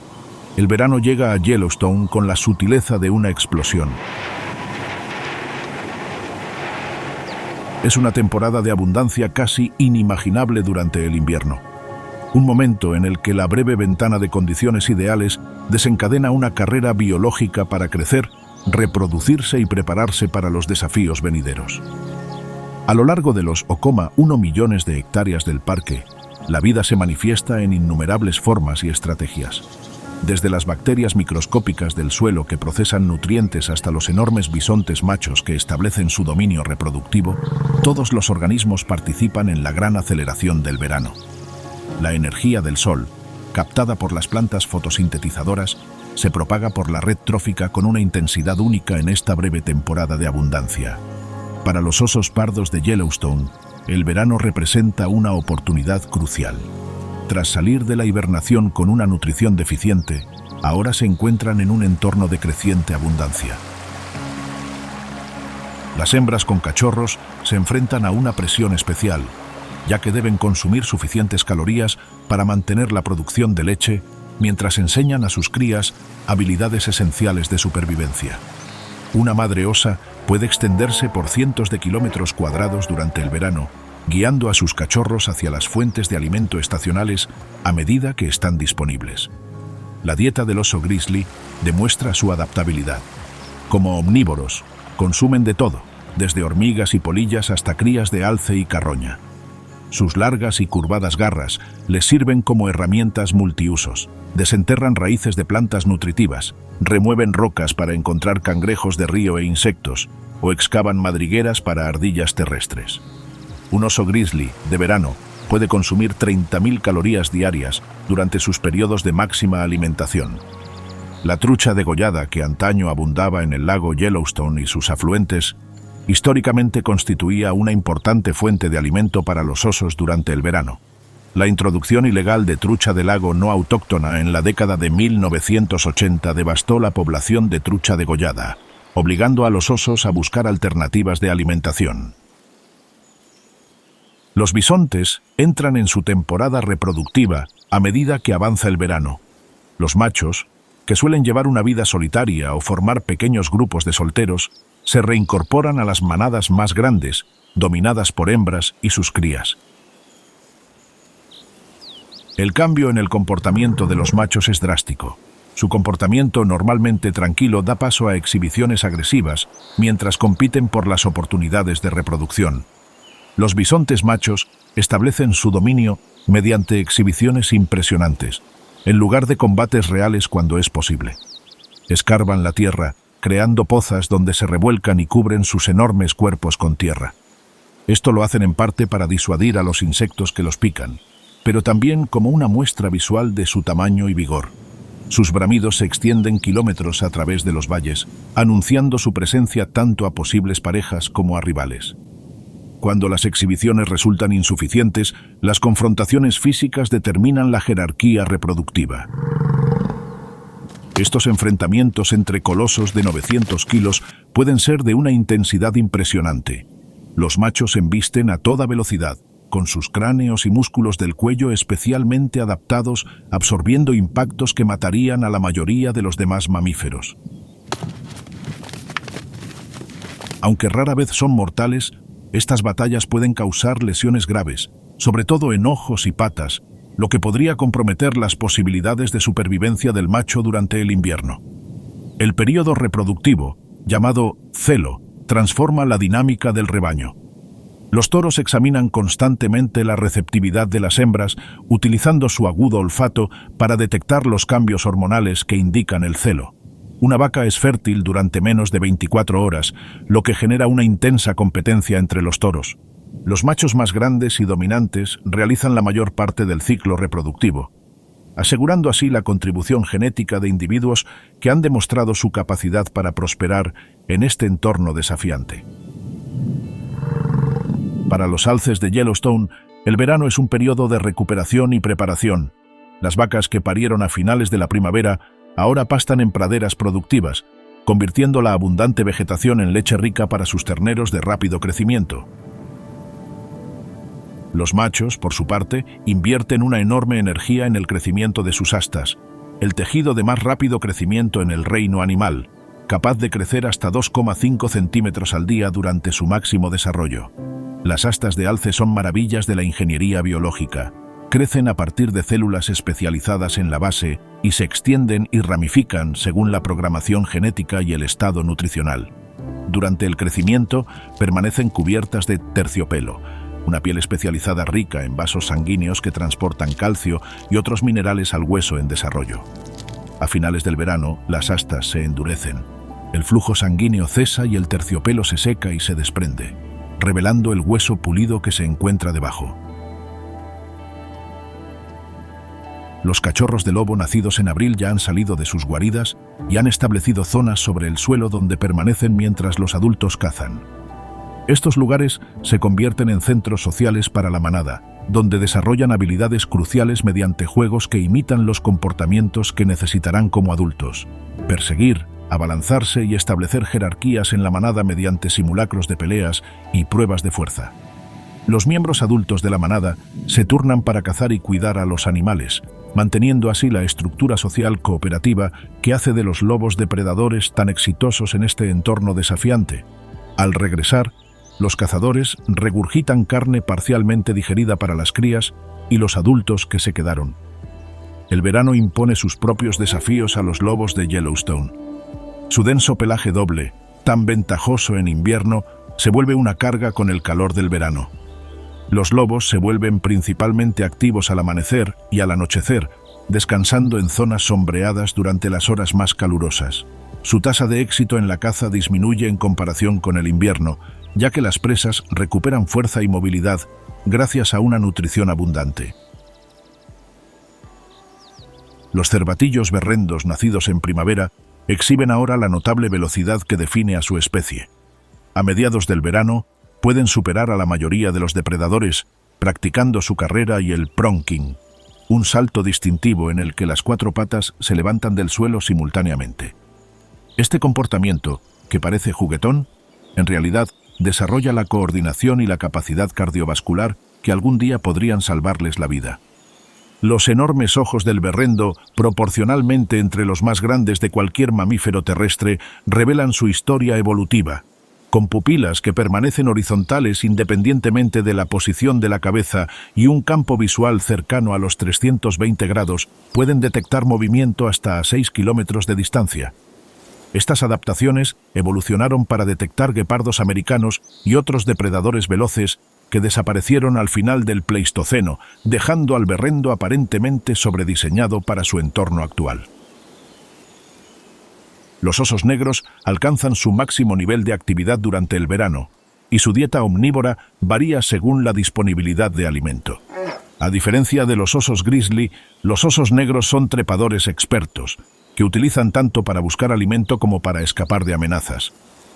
El verano llega a Yellowstone con la sutileza de una explosión. Es una temporada de abundancia casi inimaginable durante el invierno. Un momento en el que la breve ventana de condiciones ideales desencadena una carrera biológica para crecer, reproducirse y prepararse para los desafíos venideros. A lo largo de los 1 millones de hectáreas del parque, la vida se manifiesta en innumerables formas y estrategias. Desde las bacterias microscópicas del suelo que procesan nutrientes hasta los enormes bisontes machos que establecen su dominio reproductivo, todos los organismos participan en la gran aceleración del verano. La energía del sol, captada por las plantas fotosintetizadoras, se propaga por la red trófica con una intensidad única en esta breve temporada de abundancia. Para los osos pardos de Yellowstone, el verano representa una oportunidad crucial. Tras salir de la hibernación con una nutrición deficiente, ahora se encuentran en un entorno de creciente abundancia. Las hembras con cachorros se enfrentan a una presión especial, ya que deben consumir suficientes calorías para mantener la producción de leche, mientras enseñan a sus crías habilidades esenciales de supervivencia. Una madre osa puede extenderse por cientos de kilómetros cuadrados durante el verano, guiando a sus cachorros hacia las fuentes de alimento estacionales a medida que están disponibles. La dieta del oso grizzly demuestra su adaptabilidad. Como omnívoros, consumen de todo, desde hormigas y polillas hasta crías de alce y carroña. Sus largas y curvadas garras les sirven como herramientas multiusos. Desenterran raíces de plantas nutritivas, remueven rocas para encontrar cangrejos de río e insectos, o excavan madrigueras para ardillas terrestres. Un oso grizzly de verano puede consumir 30.000 calorías diarias durante sus periodos de máxima alimentación. La trucha degollada que antaño abundaba en el lago Yellowstone y sus afluentes, históricamente constituía una importante fuente de alimento para los osos durante el verano. La introducción ilegal de trucha de lago no autóctona en la década de 1980 devastó la población de trucha degollada, obligando a los osos a buscar alternativas de alimentación. Los bisontes entran en su temporada reproductiva a medida que avanza el verano. Los machos, que suelen llevar una vida solitaria o formar pequeños grupos de solteros, se reincorporan a las manadas más grandes, dominadas por hembras y sus crías. El cambio en el comportamiento de los machos es drástico. Su comportamiento normalmente tranquilo da paso a exhibiciones agresivas mientras compiten por las oportunidades de reproducción. Los bisontes machos establecen su dominio mediante exhibiciones impresionantes, en lugar de combates reales cuando es posible. Escarban la tierra, creando pozas donde se revuelcan y cubren sus enormes cuerpos con tierra. Esto lo hacen en parte para disuadir a los insectos que los pican, pero también como una muestra visual de su tamaño y vigor. Sus bramidos se extienden kilómetros a través de los valles, anunciando su presencia tanto a posibles parejas como a rivales. Cuando las exhibiciones resultan insuficientes, las confrontaciones físicas determinan la jerarquía reproductiva. Estos enfrentamientos entre colosos de 900 kilos pueden ser de una intensidad impresionante. Los machos embisten a toda velocidad, con sus cráneos y músculos del cuello especialmente adaptados, absorbiendo impactos que matarían a la mayoría de los demás mamíferos. Aunque rara vez son mortales, estas batallas pueden causar lesiones graves, sobre todo en ojos y patas, lo que podría comprometer las posibilidades de supervivencia del macho durante el invierno. El período reproductivo, llamado celo, transforma la dinámica del rebaño. Los toros examinan constantemente la receptividad de las hembras, utilizando su agudo olfato para detectar los cambios hormonales que indican el celo. Una vaca es fértil durante menos de 24 horas, lo que genera una intensa competencia entre los toros. Los machos más grandes y dominantes realizan la mayor parte del ciclo reproductivo, asegurando así la contribución genética de individuos que han demostrado su capacidad para prosperar en este entorno desafiante. Para los alces de Yellowstone, el verano es un periodo de recuperación y preparación. Las vacas que parieron a finales de la primavera ahora pastan en praderas productivas, convirtiendo la abundante vegetación en leche rica para sus terneros de rápido crecimiento. Los machos, por su parte, invierten una enorme energía en el crecimiento de sus astas, el tejido de más rápido crecimiento en el reino animal, capaz de crecer hasta 2,5 centímetros al día durante su máximo desarrollo. Las astas de alce son maravillas de la ingeniería biológica. Crecen a partir de células especializadas en la base y se extienden y ramifican según la programación genética y el estado nutricional. Durante el crecimiento permanecen cubiertas de terciopelo, una piel especializada rica en vasos sanguíneos que transportan calcio y otros minerales al hueso en desarrollo. A finales del verano, las astas se endurecen. El flujo sanguíneo cesa y el terciopelo se seca y se desprende, revelando el hueso pulido que se encuentra debajo. Los cachorros de lobo nacidos en abril ya han salido de sus guaridas y han establecido zonas sobre el suelo donde permanecen mientras los adultos cazan. Estos lugares se convierten en centros sociales para la manada, donde desarrollan habilidades cruciales mediante juegos que imitan los comportamientos que necesitarán como adultos: perseguir, abalanzarse y establecer jerarquías en la manada mediante simulacros de peleas y pruebas de fuerza. Los miembros adultos de la manada se turnan para cazar y cuidar a los animales, manteniendo así la estructura social cooperativa que hace de los lobos depredadores tan exitosos en este entorno desafiante. Al regresar, los cazadores regurgitan carne parcialmente digerida para las crías y los adultos que se quedaron. El verano impone sus propios desafíos a los lobos de Yellowstone. Su denso pelaje doble, tan ventajoso en invierno, se vuelve una carga con el calor del verano. Los lobos se vuelven principalmente activos al amanecer y al anochecer, descansando en zonas sombreadas durante las horas más calurosas. Su tasa de éxito en la caza disminuye en comparación con el invierno, ya que las presas recuperan fuerza y movilidad gracias a una nutrición abundante. Los cervatillos berrendos nacidos en primavera exhiben ahora la notable velocidad que define a su especie. A mediados del verano, pueden superar a la mayoría de los depredadores, practicando su carrera y el pronking, un salto distintivo en el que las cuatro patas se levantan del suelo simultáneamente. Este comportamiento, que parece juguetón, en realidad desarrolla la coordinación y la capacidad cardiovascular que algún día podrían salvarles la vida. Los enormes ojos del berrendo, proporcionalmente entre los más grandes de cualquier mamífero terrestre, revelan su historia evolutiva. Con pupilas que permanecen horizontales independientemente de la posición de la cabeza y un campo visual cercano a los 320 grados, pueden detectar movimiento hasta a 6 kilómetros de distancia. Estas adaptaciones evolucionaron para detectar guepardos americanos y otros depredadores veloces que desaparecieron al final del Pleistoceno, dejando al berrendo aparentemente sobrediseñado para su entorno actual. Los osos negros alcanzan su máximo nivel de actividad durante el verano, y su dieta omnívora varía según la disponibilidad de alimento. A diferencia de los osos grizzly, los osos negros son trepadores expertos, que utilizan tanto para buscar alimento como para escapar de amenazas.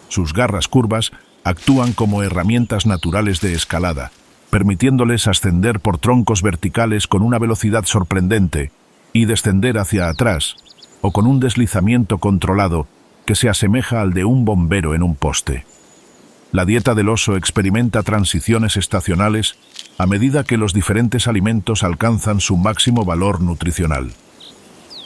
Sus garras curvas actúan como herramientas naturales de escalada, permitiéndoles ascender por troncos verticales con una velocidad sorprendente y descender hacia atrás, o con un deslizamiento controlado que se asemeja al de un bombero en un poste. La dieta del oso experimenta transiciones estacionales a medida que los diferentes alimentos alcanzan su máximo valor nutricional.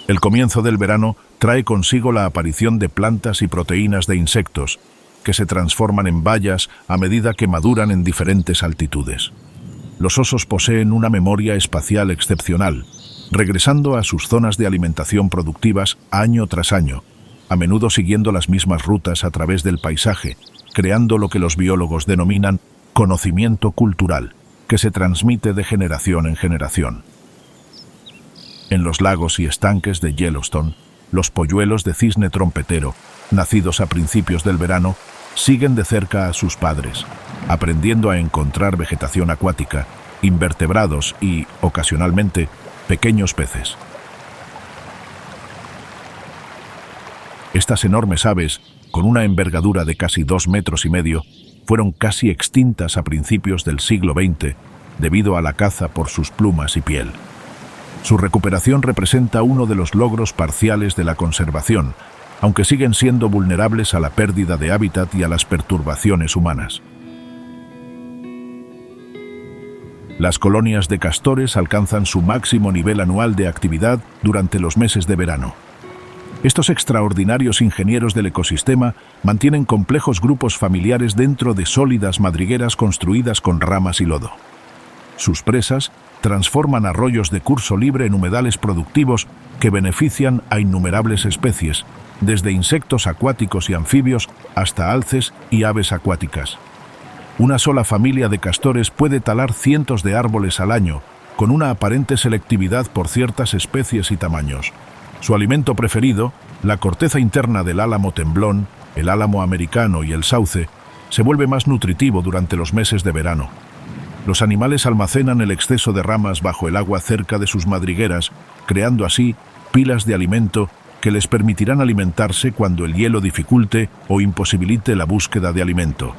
El comienzo del verano trae consigo la aparición de plantas y proteínas de insectos, que se transforman en bayas a medida que maduran en diferentes altitudes. Los osos poseen una memoria espacial excepcional, regresando a sus zonas de alimentación productivas año tras año, a menudo siguiendo las mismas rutas a través del paisaje, creando lo que los biólogos denominan conocimiento cultural, que se transmite de generación en generación. En los lagos y estanques de Yellowstone, los polluelos de cisne trompetero, nacidos a principios del verano, siguen de cerca a sus padres, aprendiendo a encontrar vegetación acuática, invertebrados y, ocasionalmente, pequeños peces. Estas enormes aves, con una envergadura de casi 2,5 metros, fueron casi extintas a principios del siglo XX debido a la caza por sus plumas y piel. Su recuperación representa uno de los logros parciales de la conservación, aunque siguen siendo vulnerables a la pérdida de hábitat y a las perturbaciones humanas. Las colonias de castores alcanzan su máximo nivel anual de actividad durante los meses de verano. Estos extraordinarios ingenieros del ecosistema mantienen complejos grupos familiares dentro de sólidas madrigueras construidas con ramas y lodo. Sus presas transforman arroyos de curso libre en humedales productivos que benefician a innumerables especies, desde insectos acuáticos y anfibios hasta alces y aves acuáticas. Una sola familia de castores puede talar cientos de árboles al año, con una aparente selectividad por ciertas especies y tamaños. Su alimento preferido, la corteza interna del álamo temblón, el álamo americano y el sauce, se vuelve más nutritivo durante los meses de verano. Los animales almacenan el exceso de ramas bajo el agua cerca de sus madrigueras, creando así pilas de alimento que les permitirán alimentarse cuando el hielo dificulte o imposibilite la búsqueda de alimento.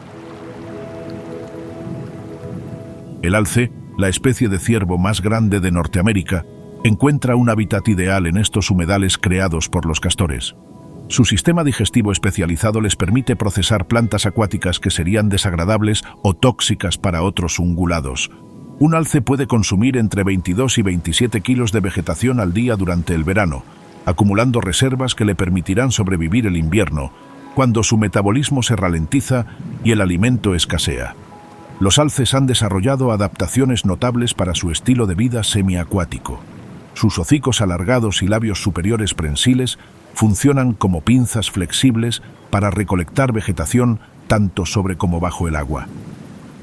El alce, la especie de ciervo más grande de Norteamérica, encuentra un hábitat ideal en estos humedales creados por los castores. Su sistema digestivo especializado les permite procesar plantas acuáticas que serían desagradables o tóxicas para otros ungulados. Un alce puede consumir entre 22 y 27 kilos de vegetación al día durante el verano, acumulando reservas que le permitirán sobrevivir el invierno, cuando su metabolismo se ralentiza y el alimento escasea. Los alces han desarrollado adaptaciones notables para su estilo de vida semiacuático. Sus hocicos alargados y labios superiores prensiles funcionan como pinzas flexibles para recolectar vegetación tanto sobre como bajo el agua.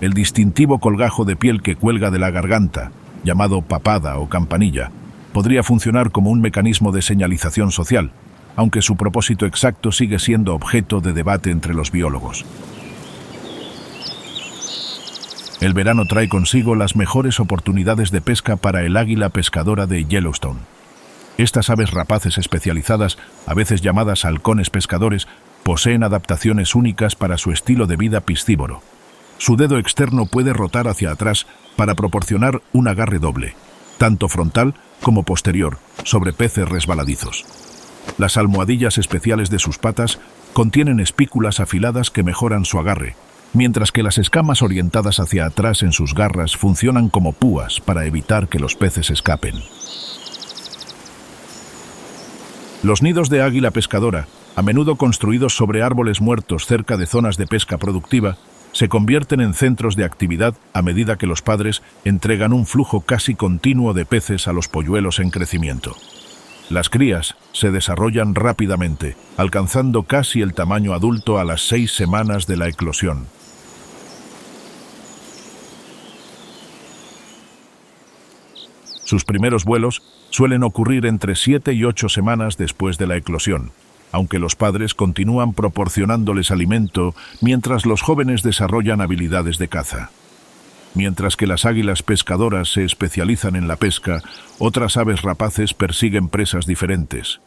El distintivo colgajo de piel que cuelga de la garganta, llamado papada o campanilla, podría funcionar como un mecanismo de señalización social, aunque su propósito exacto sigue siendo objeto de debate entre los biólogos. El verano trae consigo las mejores oportunidades de pesca para el águila pescadora de Yellowstone. Estas aves rapaces especializadas, a veces llamadas halcones pescadores, poseen adaptaciones únicas para su estilo de vida piscívoro. Su dedo externo puede rotar hacia atrás para proporcionar un agarre doble, tanto frontal como posterior, sobre peces resbaladizos. Las almohadillas especiales de sus patas contienen espículas afiladas que mejoran su agarre, mientras que las escamas orientadas hacia atrás en sus garras funcionan como púas para evitar que los peces escapen. Los nidos de águila pescadora, a menudo construidos sobre árboles muertos cerca de zonas de pesca productiva, se convierten en centros de actividad a medida que los padres entregan un flujo casi continuo de peces a los polluelos en crecimiento. Las crías se desarrollan rápidamente, alcanzando casi el tamaño adulto a las 6 semanas de la eclosión. Sus primeros vuelos suelen ocurrir entre 7 y 8 semanas después de la eclosión, aunque los padres continúan proporcionándoles alimento mientras los jóvenes desarrollan habilidades de caza. Mientras que las águilas pescadoras se especializan en la pesca, otras aves rapaces persiguen presas diferentes.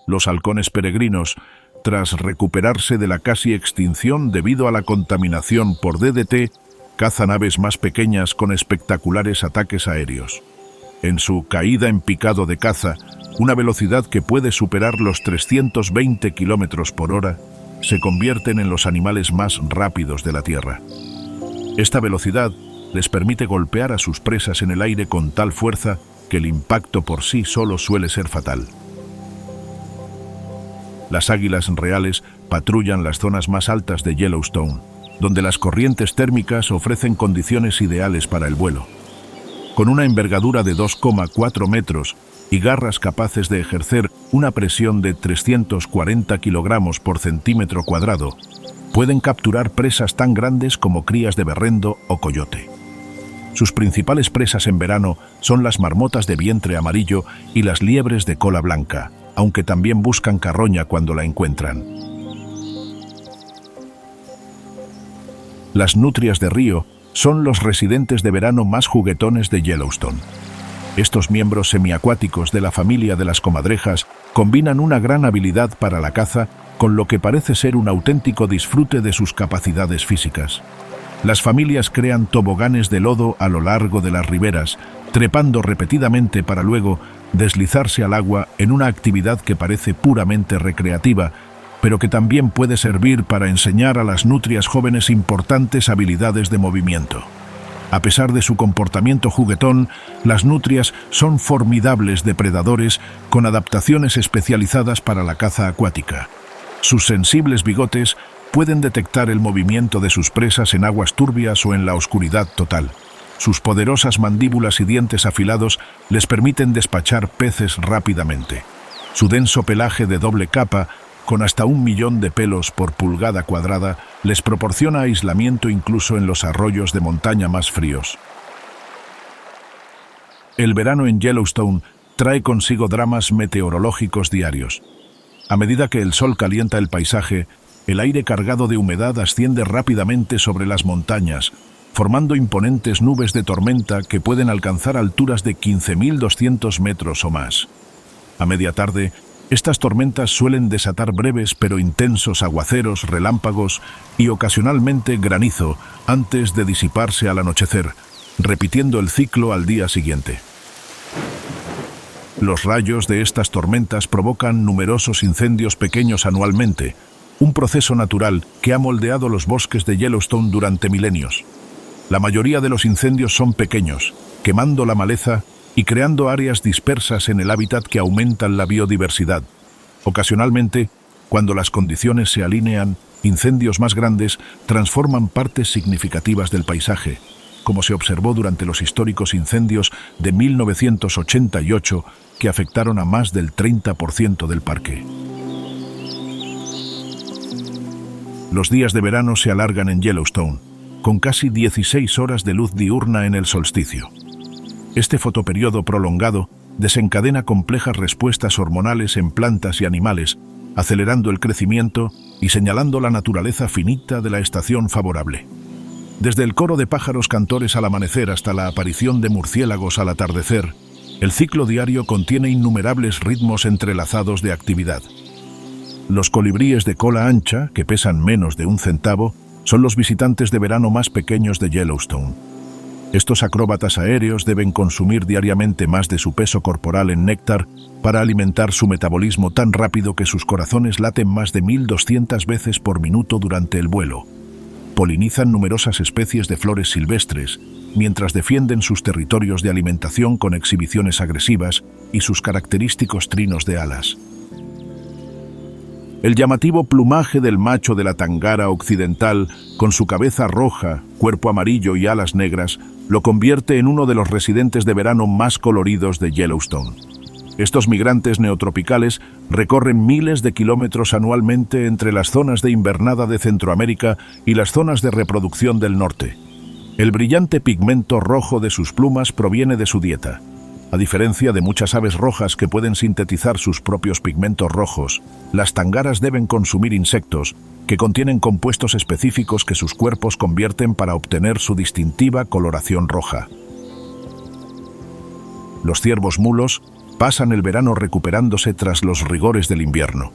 Los halcones peregrinos, tras recuperarse de la casi extinción debido a la contaminación por DDT, cazan aves más pequeñas con espectaculares ataques aéreos. En su caída en picado de caza, una velocidad que puede superar los 320 km por hora, se convierten en los animales más rápidos de la Tierra. Esta velocidad les permite golpear a sus presas en el aire con tal fuerza que el impacto por sí solo suele ser fatal. Las águilas reales patrullan las zonas más altas de Yellowstone, donde las corrientes térmicas ofrecen condiciones ideales para el vuelo. Con una envergadura de 2,4 metros y garras capaces de ejercer una presión de 340 kilogramos por centímetro cuadrado, pueden capturar presas tan grandes como crías de berrendo o coyote. Sus principales presas en verano son las marmotas de vientre amarillo y las liebres de cola blanca, aunque también buscan carroña cuando la encuentran. Las nutrias de río son los residentes de verano más juguetones de Yellowstone. Estos miembros semiacuáticos de la familia de las comadrejas combinan una gran habilidad para la caza con lo que parece ser un auténtico disfrute de sus capacidades físicas. Las familias crean toboganes de lodo a lo largo de las riberas, trepando repetidamente para luego deslizarse al agua en una actividad que parece puramente recreativa, pero que también puede servir para enseñar a las nutrias jóvenes importantes habilidades de movimiento. A pesar de su comportamiento juguetón, las nutrias son formidables depredadores con adaptaciones especializadas para la caza acuática. Sus sensibles bigotes pueden detectar el movimiento de sus presas en aguas turbias o en la oscuridad total. Sus poderosas mandíbulas y dientes afilados les permiten despachar peces rápidamente. Su denso pelaje de doble capa, con hasta 1 millón de pelos por pulgada cuadrada, les proporciona aislamiento incluso en los arroyos de montaña más fríos. El verano en Yellowstone trae consigo dramas meteorológicos diarios. A medida que el sol calienta el paisaje, el aire cargado de humedad asciende rápidamente sobre las montañas, formando imponentes nubes de tormenta que pueden alcanzar alturas de 15.200 metros o más. A media tarde, estas tormentas suelen desatar breves pero intensos aguaceros, relámpagos y ocasionalmente granizo antes de disiparse al anochecer, repitiendo el ciclo al día siguiente. Los rayos de estas tormentas provocan numerosos incendios pequeños anualmente, un proceso natural que ha moldeado los bosques de Yellowstone durante milenios. La mayoría de los incendios son pequeños, quemando la maleza y creando áreas dispersas en el hábitat que aumentan la biodiversidad. Ocasionalmente, cuando las condiciones se alinean, incendios más grandes transforman partes significativas del paisaje, como se observó durante los históricos incendios de 1988 que afectaron a más del 30% del parque. Los días de verano se alargan en Yellowstone, con casi 16 horas de luz diurna en el solsticio. Este fotoperiodo prolongado desencadena complejas respuestas hormonales en plantas y animales, acelerando el crecimiento y señalando la naturaleza finita de la estación favorable. Desde el coro de pájaros cantores al amanecer hasta la aparición de murciélagos al atardecer, el ciclo diario contiene innumerables ritmos entrelazados de actividad. Los colibríes de cola ancha, que pesan menos de 1 centavo, son los visitantes de verano más pequeños de Yellowstone. Estos acróbatas aéreos deben consumir diariamente más de su peso corporal en néctar para alimentar su metabolismo tan rápido que sus corazones laten más de 1.200 veces por minuto durante el vuelo. Polinizan numerosas especies de flores silvestres, mientras defienden sus territorios de alimentación con exhibiciones agresivas y sus característicos trinos de alas. El llamativo plumaje del macho de la tangara occidental, con su cabeza roja, cuerpo amarillo y alas negras, lo convierte en uno de los residentes de verano más coloridos de Yellowstone. Estos migrantes neotropicales recorren miles de kilómetros anualmente entre las zonas de invernada de Centroamérica y las zonas de reproducción del norte. El brillante pigmento rojo de sus plumas proviene de su dieta. A diferencia de muchas aves rojas que pueden sintetizar sus propios pigmentos rojos, las tangaras deben consumir insectos que contienen compuestos específicos que sus cuerpos convierten para obtener su distintiva coloración roja. Los ciervos mulos pasan el verano recuperándose tras los rigores del invierno.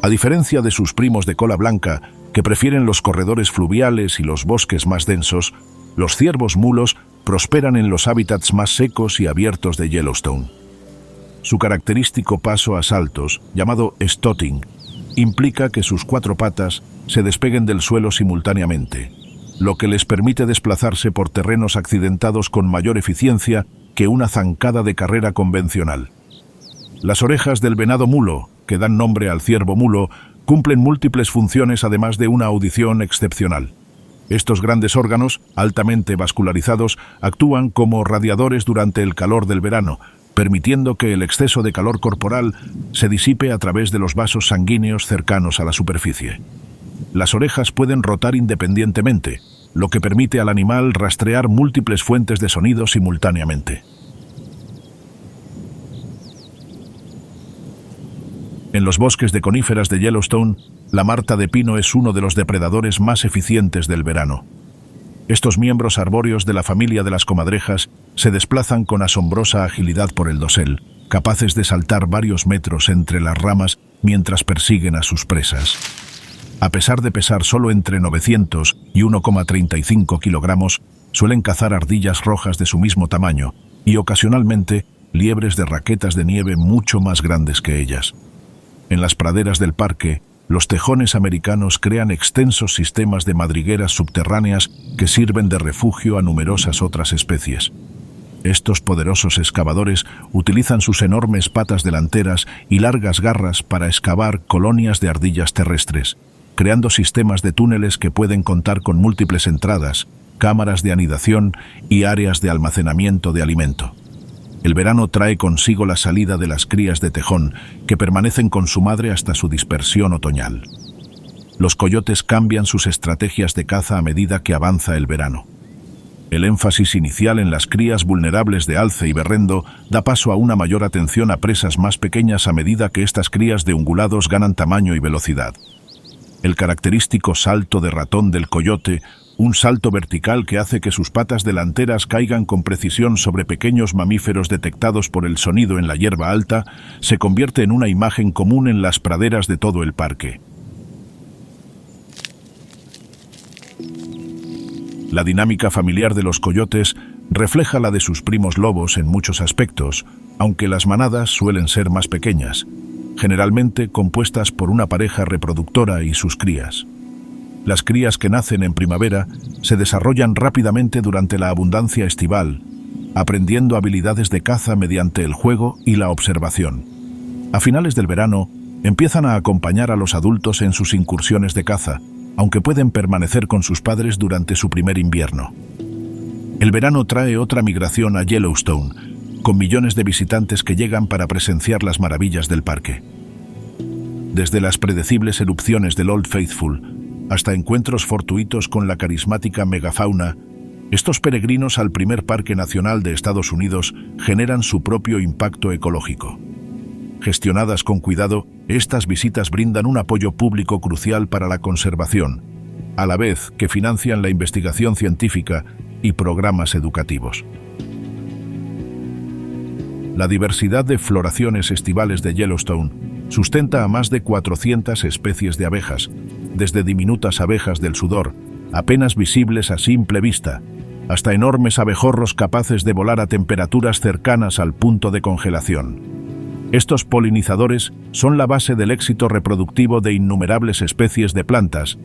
A diferencia de sus primos de cola blanca, que prefieren los corredores fluviales y los bosques más densos, los ciervos mulos prosperan en los hábitats más secos y abiertos de Yellowstone. Su característico paso a saltos, llamado stotting, implica que sus 4 patas se despeguen del suelo simultáneamente, lo que les permite desplazarse por terrenos accidentados con mayor eficiencia que una zancada de carrera convencional. Las orejas del venado mulo, que dan nombre al ciervo mulo, cumplen múltiples funciones además de una audición excepcional. Estos grandes órganos, altamente vascularizados, actúan como radiadores durante el calor del verano, permitiendo que el exceso de calor corporal se disipe a través de los vasos sanguíneos cercanos a la superficie. Las orejas pueden rotar independientemente, lo que permite al animal rastrear múltiples fuentes de sonido simultáneamente. En los bosques de coníferas de Yellowstone, la marta de pino es uno de los depredadores más eficientes del verano. Estos miembros arbóreos de la familia de las comadrejas se desplazan con asombrosa agilidad por el dosel, capaces de saltar varios metros entre las ramas mientras persiguen a sus presas. A pesar de pesar solo entre 900 y 1,35 kilogramos, suelen cazar ardillas rojas de su mismo tamaño y ocasionalmente liebres de raquetas de nieve mucho más grandes que ellas. En las praderas del parque, los tejones americanos crean extensos sistemas de madrigueras subterráneas que sirven de refugio a numerosas otras especies. Estos poderosos excavadores utilizan sus enormes patas delanteras y largas garras para excavar colonias de ardillas terrestres, creando sistemas de túneles que pueden contar con múltiples entradas cámaras de anidación y áreas de almacenamiento de alimento. El verano trae consigo la salida de las crías de tejón, que permanecen con su madre hasta su dispersión otoñal. Los coyotes cambian sus estrategias de caza a medida que avanza el verano. El énfasis inicial en las crías vulnerables de alce y berrendo da paso a una mayor atención a presas más pequeñas a medida que estas crías de ungulados ganan tamaño y velocidad. El característico salto de ratón del coyote, un salto vertical que hace que sus patas delanteras caigan con precisión sobre pequeños mamíferos detectados por el sonido en la hierba alta, se convierte en una imagen común en las praderas de todo el parque. La dinámica familiar de los coyotes refleja la de sus primos lobos en muchos aspectos, aunque las manadas suelen ser más pequeñas, generalmente compuestas por una pareja reproductora y sus crías. Las crías que nacen en primavera se desarrollan rápidamente durante la abundancia estival, aprendiendo habilidades de caza mediante el juego y la observación. A finales del verano, empiezan a acompañar a los adultos en sus incursiones de caza, aunque pueden permanecer con sus padres durante su primer invierno. El verano trae otra migración a Yellowstone, con millones de visitantes que llegan para presenciar las maravillas del parque. Desde las predecibles erupciones del Old Faithful hasta encuentros fortuitos con la carismática megafauna, estos peregrinos al primer parque nacional de Estados Unidos generan su propio impacto ecológico. Gestionadas con cuidado, estas visitas brindan un apoyo público crucial para la conservación, a la vez que financian la investigación científica y programas educativos. La diversidad de floraciones estivales de Yellowstone sustenta a más de 400 especies de abejas, desde diminutas abejas del sudor, apenas visibles a simple vista, hasta enormes abejorros capaces de volar a temperaturas cercanas al punto de congelación. Estos polinizadores son la base del éxito reproductivo de innumerables especies de plantas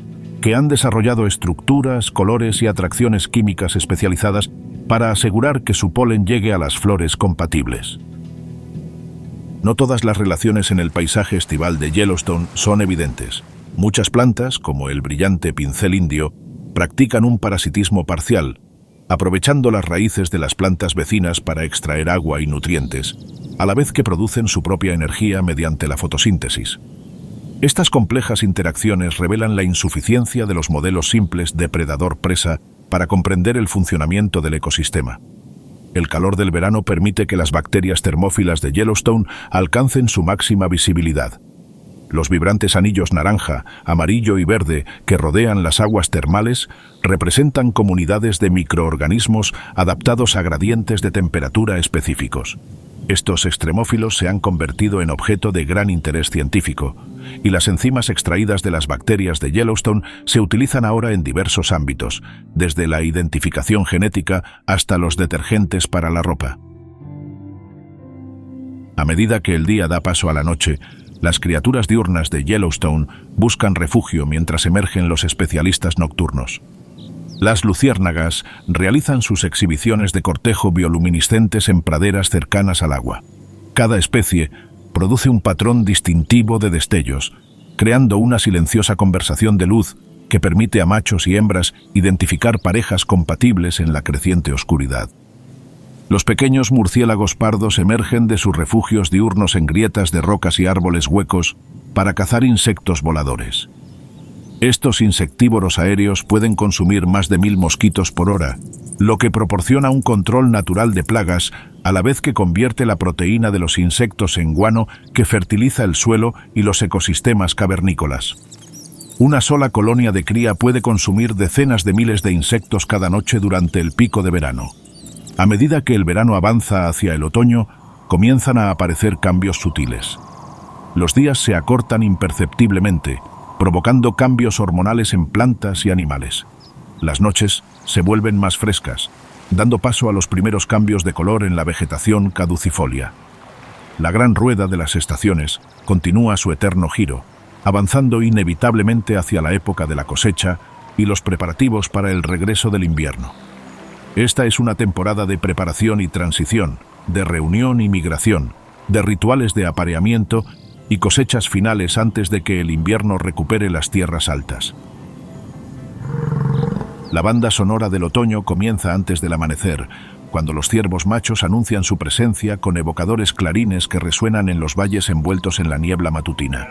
que han desarrollado estructuras, colores y atracciones químicas especializadas para asegurar que su polen llegue a las flores compatibles. No todas las relaciones en el paisaje estival de Yellowstone son evidentes. Muchas plantas, como el brillante pincel indio, practican un parasitismo parcial, aprovechando las raíces de las plantas vecinas para extraer agua y nutrientes, a la vez que producen su propia energía mediante la fotosíntesis. Estas complejas interacciones revelan la insuficiencia de los modelos simples depredador-presa para comprender el funcionamiento del ecosistema. El calor del verano permite que las bacterias termófilas de Yellowstone alcancen su máxima visibilidad. Los vibrantes anillos naranja, amarillo y verde que rodean las aguas termales representan comunidades de microorganismos adaptados a gradientes de temperatura específicos. Estos extremófilos se han convertido en objeto de gran interés científico, y las enzimas extraídas de las bacterias de Yellowstone se utilizan ahora en diversos ámbitos, desde la identificación genética hasta los detergentes para la ropa. A medida que el día da paso a la noche, las criaturas diurnas de Yellowstone buscan refugio mientras emergen los especialistas nocturnos. Las luciérnagas realizan sus exhibiciones de cortejo bioluminiscentes en praderas cercanas al agua. Cada especie produce un patrón distintivo de destellos, creando una silenciosa conversación de luz que permite a machos y hembras identificar parejas compatibles en la creciente oscuridad. Los pequeños murciélagos pardos emergen de sus refugios diurnos en grietas de rocas y árboles huecos para cazar insectos voladores. Estos insectívoros aéreos pueden consumir más de 1000 mosquitos por hora, lo que proporciona un control natural de plagas, a la vez que convierte la proteína de los insectos en guano que fertiliza el suelo y los ecosistemas cavernícolas. Una sola colonia de cría puede consumir decenas de miles de insectos cada noche durante el pico de verano. A medida que el verano avanza hacia el otoño, comienzan a aparecer cambios sutiles. Los días se acortan imperceptiblemente, provocando cambios hormonales en plantas y animales. Las noches se vuelven más frescas, dando paso a los primeros cambios de color en la vegetación caducifolia. La gran rueda de las estaciones continúa su eterno giro, avanzando inevitablemente hacia la época de la cosecha y los preparativos para el regreso del invierno. Esta es una temporada de preparación y transición, de reunión y migración, de rituales de apareamiento y cosechas finales antes de que el invierno recupere las tierras altas. La banda sonora del otoño comienza antes del amanecer, cuando los ciervos machos anuncian su presencia con evocadores clarines que resuenan en los valles envueltos en la niebla matutina.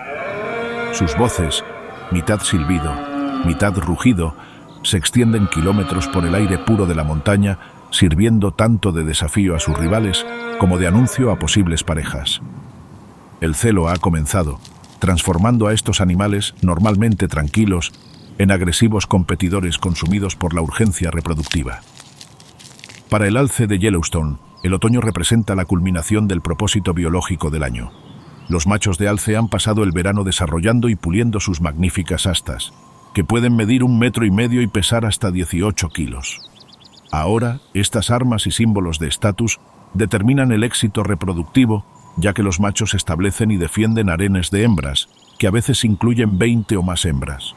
Sus voces, mitad silbido, mitad rugido, se extienden kilómetros por el aire puro de la montaña, sirviendo tanto de desafío a sus rivales como de anuncio a posibles parejas. El celo ha comenzado, transformando a estos animales, normalmente tranquilos, en agresivos competidores consumidos por la urgencia reproductiva. Para el alce de Yellowstone, el otoño representa la culminación del propósito biológico del año. Los machos de alce han pasado el verano desarrollando y puliendo sus magníficas astas, que pueden medir 1,5 metros y pesar hasta 18 kilos. Ahora, estas armas y símbolos de estatus determinan el éxito reproductivo, ya que los machos establecen y defienden harenes de hembras, que a veces incluyen 20 o más hembras.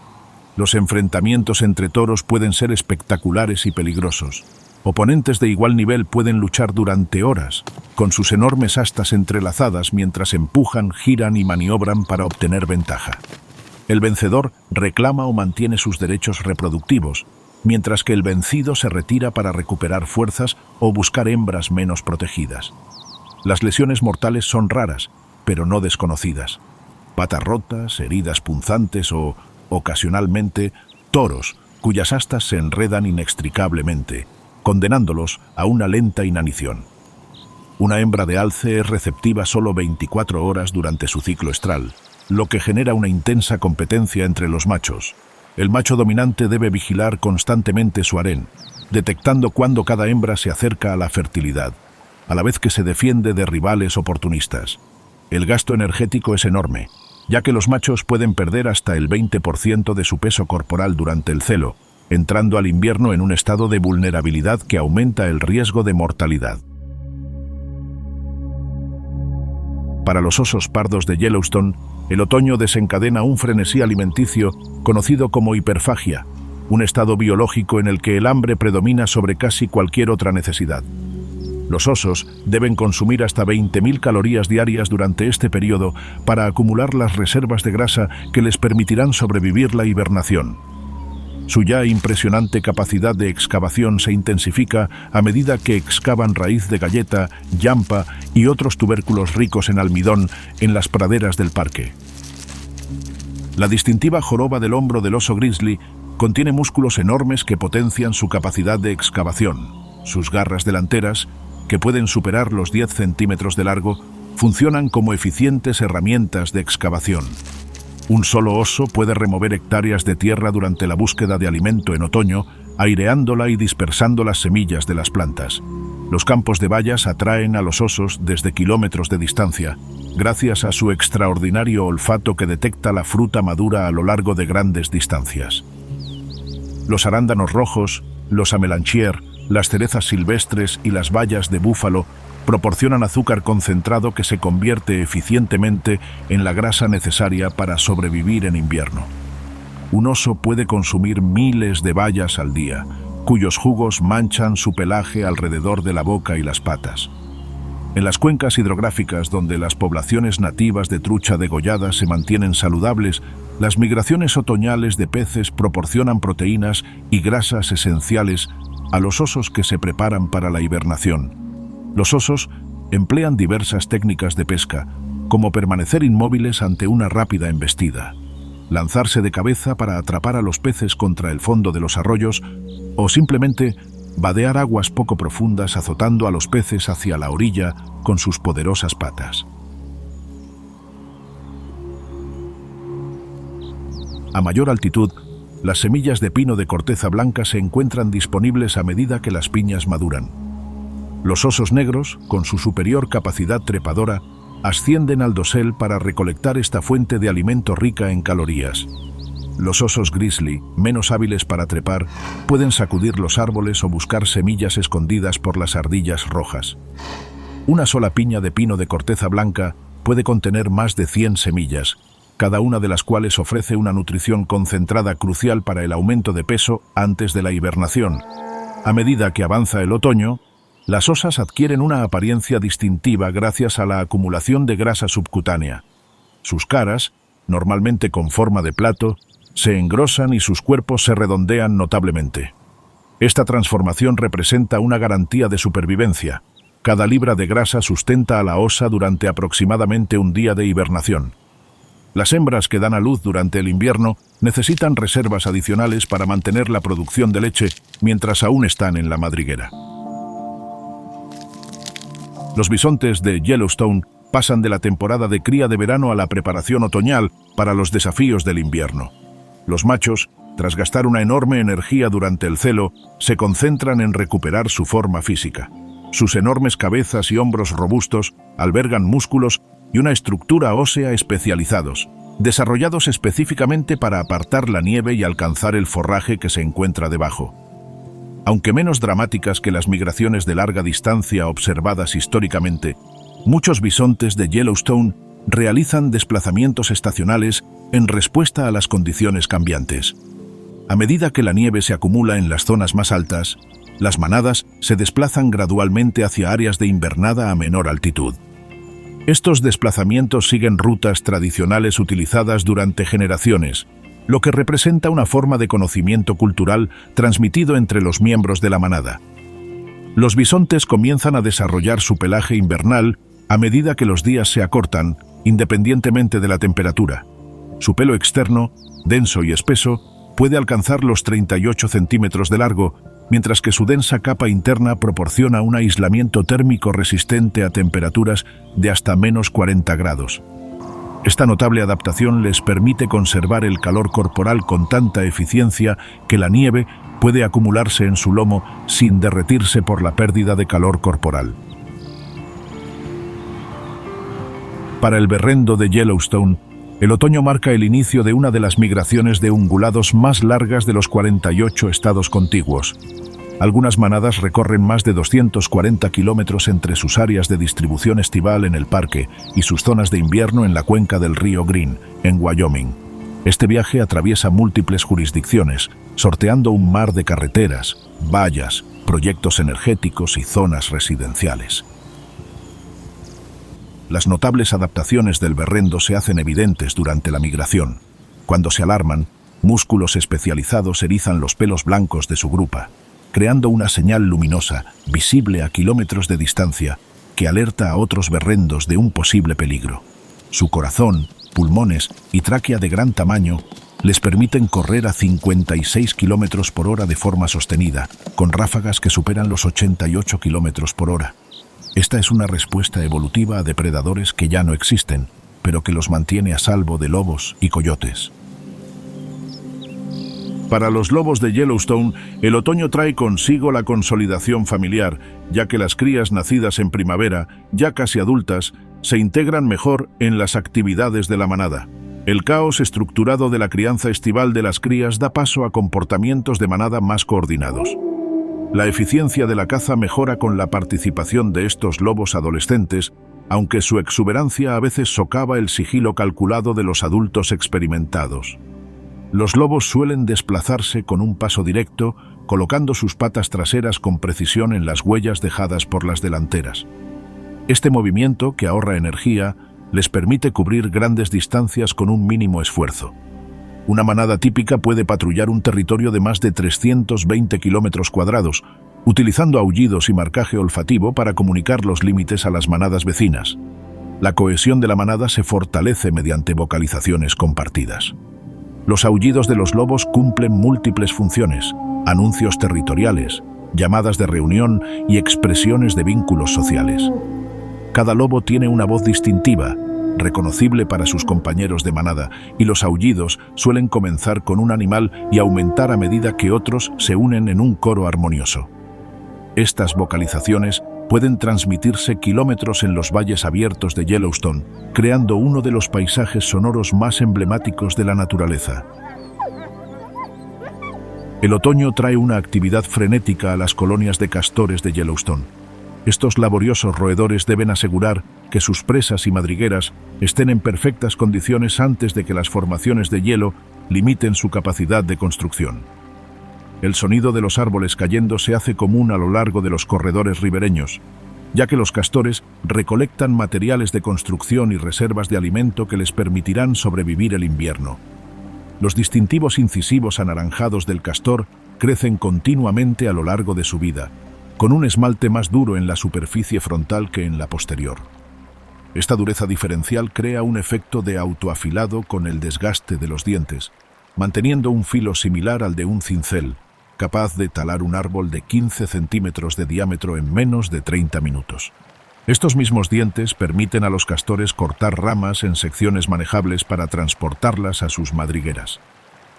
Los enfrentamientos entre toros pueden ser espectaculares y peligrosos. Oponentes de igual nivel pueden luchar durante horas, con sus enormes astas entrelazadas mientras empujan, giran y maniobran para obtener ventaja. El vencedor reclama o mantiene sus derechos reproductivos, mientras que el vencido se retira para recuperar fuerzas o buscar hembras menos protegidas. Las lesiones mortales son raras, pero no desconocidas. Patas rotas, heridas punzantes o, ocasionalmente, toros cuyas astas se enredan inextricablemente, condenándolos a una lenta inanición. Una hembra de alce es receptiva solo 24 horas durante su ciclo estral, lo que genera una intensa competencia entre los machos. El macho dominante debe vigilar constantemente su harén, detectando cuándo cada hembra se acerca a la fertilidad, a la vez que se defiende de rivales oportunistas. El gasto energético es enorme, ya que los machos pueden perder hasta el 20% de su peso corporal durante el celo, entrando al invierno en un estado de vulnerabilidad que aumenta el riesgo de mortalidad. Para los osos pardos de Yellowstone, el otoño desencadena un frenesí alimenticio conocido como hiperfagia, un estado biológico en el que el hambre predomina sobre casi cualquier otra necesidad. Los osos deben consumir hasta 20.000 calorías diarias durante este periodo para acumular las reservas de grasa que les permitirán sobrevivir la hibernación. Su ya impresionante capacidad de excavación se intensifica a medida que excavan raíz de galleta, yampa y otros tubérculos ricos en almidón en las praderas del parque. La distintiva joroba del hombro del oso grizzly contiene músculos enormes que potencian su capacidad de excavación. Sus garras delanteras, que pueden superar los 10 centímetros de largo, funcionan como eficientes herramientas de excavación. Un solo oso puede remover hectáreas de tierra durante la búsqueda de alimento en otoño, aireándola y dispersando las semillas de las plantas. Los campos de bayas atraen a los osos desde kilómetros de distancia, gracias a su extraordinario olfato que detecta la fruta madura a lo largo de grandes distancias. Los arándanos rojos, los amelanchier, las cerezas silvestres y las bayas de búfalo proporcionan azúcar concentrado que se convierte eficientemente en la grasa necesaria para sobrevivir en invierno. Un oso puede consumir miles de bayas al día, cuyos jugos manchan su pelaje alrededor de la boca y las patas. En las cuencas hidrográficas donde las poblaciones nativas de trucha degollada se mantienen saludables, las migraciones otoñales de peces proporcionan proteínas y grasas esenciales a los osos que se preparan para la hibernación. Los osos emplean diversas técnicas de pesca, como permanecer inmóviles ante una rápida embestida, lanzarse de cabeza para atrapar a los peces contra el fondo de los arroyos o simplemente vadear aguas poco profundas azotando a los peces hacia la orilla con sus poderosas patas. A mayor altitud, las semillas de pino de corteza blanca se encuentran disponibles a medida que las piñas maduran. Los osos negros, con su superior capacidad trepadora, ascienden al dosel para recolectar esta fuente de alimento rica en calorías. Los osos grizzly, menos hábiles para trepar, pueden sacudir los árboles o buscar semillas escondidas por las ardillas rojas. Una sola piña de pino de corteza blanca puede contener más de 100 semillas, cada una de las cuales ofrece una nutrición concentrada crucial para el aumento de peso antes de la hibernación. A medida que avanza el otoño, las osas adquieren una apariencia distintiva gracias a la acumulación de grasa subcutánea. Sus caras, normalmente con forma de plato, se engrosan y sus cuerpos se redondean notablemente. Esta transformación representa una garantía de supervivencia. Cada libra de grasa sustenta a la osa durante aproximadamente un día de hibernación. Las hembras que dan a luz durante el invierno necesitan reservas adicionales para mantener la producción de leche mientras aún están en la madriguera. Los bisontes de Yellowstone pasan de la temporada de cría de verano a la preparación otoñal para los desafíos del invierno. Los machos, tras gastar una enorme energía durante el celo, se concentran en recuperar su forma física. Sus enormes cabezas y hombros robustos albergan músculos y una estructura ósea especializados, desarrollados específicamente para apartar la nieve y alcanzar el forraje que se encuentra debajo. Aunque menos dramáticas que las migraciones de larga distancia observadas históricamente, muchos bisontes de Yellowstone realizan desplazamientos estacionales en respuesta a las condiciones cambiantes. A medida que la nieve se acumula en las zonas más altas, las manadas se desplazan gradualmente hacia áreas de invernada a menor altitud. Estos desplazamientos siguen rutas tradicionales utilizadas durante generaciones, lo que representa una forma de conocimiento cultural transmitido entre los miembros de la manada. Los bisontes comienzan a desarrollar su pelaje invernal a medida que los días se acortan, independientemente de la temperatura. Su pelo externo, denso y espeso, puede alcanzar los 38 centímetros de largo, mientras que su densa capa interna proporciona un aislamiento térmico resistente a temperaturas de hasta menos 40 grados. Esta notable adaptación les permite conservar el calor corporal con tanta eficiencia que la nieve puede acumularse en su lomo sin derretirse por la pérdida de calor corporal. Para el berrendo de Yellowstone, el otoño marca el inicio de una de las migraciones de ungulados más largas de los 48 estados contiguos. Algunas manadas recorren más de 240 kilómetros entre sus áreas de distribución estival en el parque y sus zonas de invierno en la cuenca del río Green, en Wyoming. Este viaje atraviesa múltiples jurisdicciones, sorteando un mar de carreteras, vallas, proyectos energéticos y zonas residenciales. Las notables adaptaciones del berrendo se hacen evidentes durante la migración. Cuando se alarman, músculos especializados erizan los pelos blancos de su grupa, creando una señal luminosa, visible a kilómetros de distancia, que alerta a otros berrendos de un posible peligro. Su corazón, pulmones y tráquea de gran tamaño les permiten correr a 56 kilómetros por hora de forma sostenida, con ráfagas que superan los 88 kilómetros por hora. Esta es una respuesta evolutiva a depredadores que ya no existen, pero que los mantiene a salvo de lobos y coyotes. Para los lobos de Yellowstone, el otoño trae consigo la consolidación familiar, ya que las crías nacidas en primavera, ya casi adultas, se integran mejor en las actividades de la manada. El caos estructurado de la crianza estival de las crías da paso a comportamientos de manada más coordinados. La eficiencia de la caza mejora con la participación de estos lobos adolescentes, aunque su exuberancia a veces socava el sigilo calculado de los adultos experimentados. Los lobos suelen desplazarse con un paso directo, colocando sus patas traseras con precisión en las huellas dejadas por las delanteras. Este movimiento, que ahorra energía, les permite cubrir grandes distancias con un mínimo esfuerzo. Una manada típica puede patrullar un territorio de más de 320 kilómetros cuadrados, utilizando aullidos y marcaje olfativo para comunicar los límites a las manadas vecinas. La cohesión de la manada se fortalece mediante vocalizaciones compartidas. Los aullidos de los lobos cumplen múltiples funciones: anuncios territoriales, llamadas de reunión y expresiones de vínculos sociales. Cada lobo tiene una voz distintiva, reconocible para sus compañeros de manada, y los aullidos suelen comenzar con un animal y aumentar a medida que otros se unen en un coro armonioso. Estas vocalizaciones pueden transmitirse kilómetros en los valles abiertos de Yellowstone, creando uno de los paisajes sonoros más emblemáticos de la naturaleza. El otoño trae una actividad frenética a las colonias de castores de Yellowstone. Estos laboriosos roedores deben asegurar que sus presas y madrigueras estén en perfectas condiciones antes de que las formaciones de hielo limiten su capacidad de construcción. El sonido de los árboles cayendo se hace común a lo largo de los corredores ribereños, ya que los castores recolectan materiales de construcción y reservas de alimento que les permitirán sobrevivir el invierno. Los distintivos incisivos anaranjados del castor crecen continuamente a lo largo de su vida, con un esmalte más duro en la superficie frontal que en la posterior. Esta dureza diferencial crea un efecto de autoafilado con el desgaste de los dientes, manteniendo un filo similar al de un cincel, capaz de talar un árbol de 15 centímetros de diámetro en menos de 30 minutos. Estos mismos dientes permiten a los castores cortar ramas en secciones manejables para transportarlas a sus madrigueras.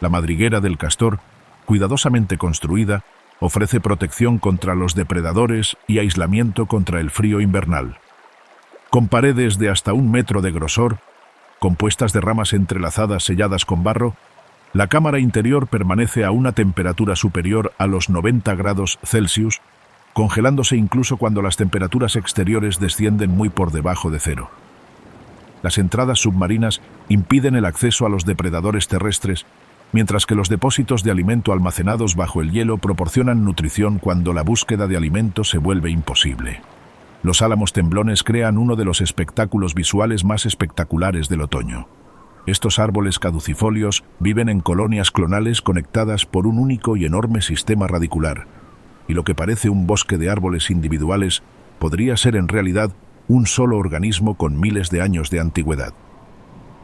La madriguera del castor, cuidadosamente construida, ofrece protección contra los depredadores y aislamiento contra el frío invernal. Con paredes de hasta 1 metro de grosor, compuestas de ramas entrelazadas selladas con barro, la cámara interior permanece a una temperatura superior a los 90 grados Celsius, congelándose incluso cuando las temperaturas exteriores descienden muy por debajo de cero. Las entradas submarinas impiden el acceso a los depredadores terrestres, mientras que los depósitos de alimento almacenados bajo el hielo proporcionan nutrición cuando la búsqueda de alimento se vuelve imposible. Los álamos temblones crean uno de los espectáculos visuales más espectaculares del otoño. Estos árboles caducifolios viven en colonias clonales conectadas por un único y enorme sistema radicular, y lo que parece un bosque de árboles individuales podría ser en realidad un solo organismo con miles de años de antigüedad.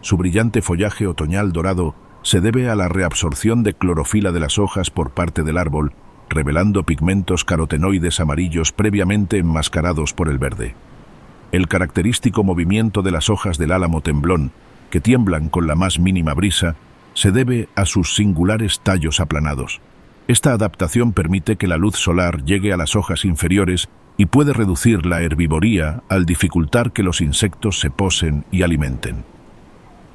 Su brillante follaje otoñal dorado se debe a la reabsorción de clorofila de las hojas por parte del árbol, revelando pigmentos carotenoides amarillos previamente enmascarados por el verde. El característico movimiento de las hojas del álamo temblón, que tiemblan con la más mínima brisa, se debe a sus singulares tallos aplanados. Esta adaptación permite que la luz solar llegue a las hojas inferiores y puede reducir la herbivoría al dificultar que los insectos se posen y alimenten.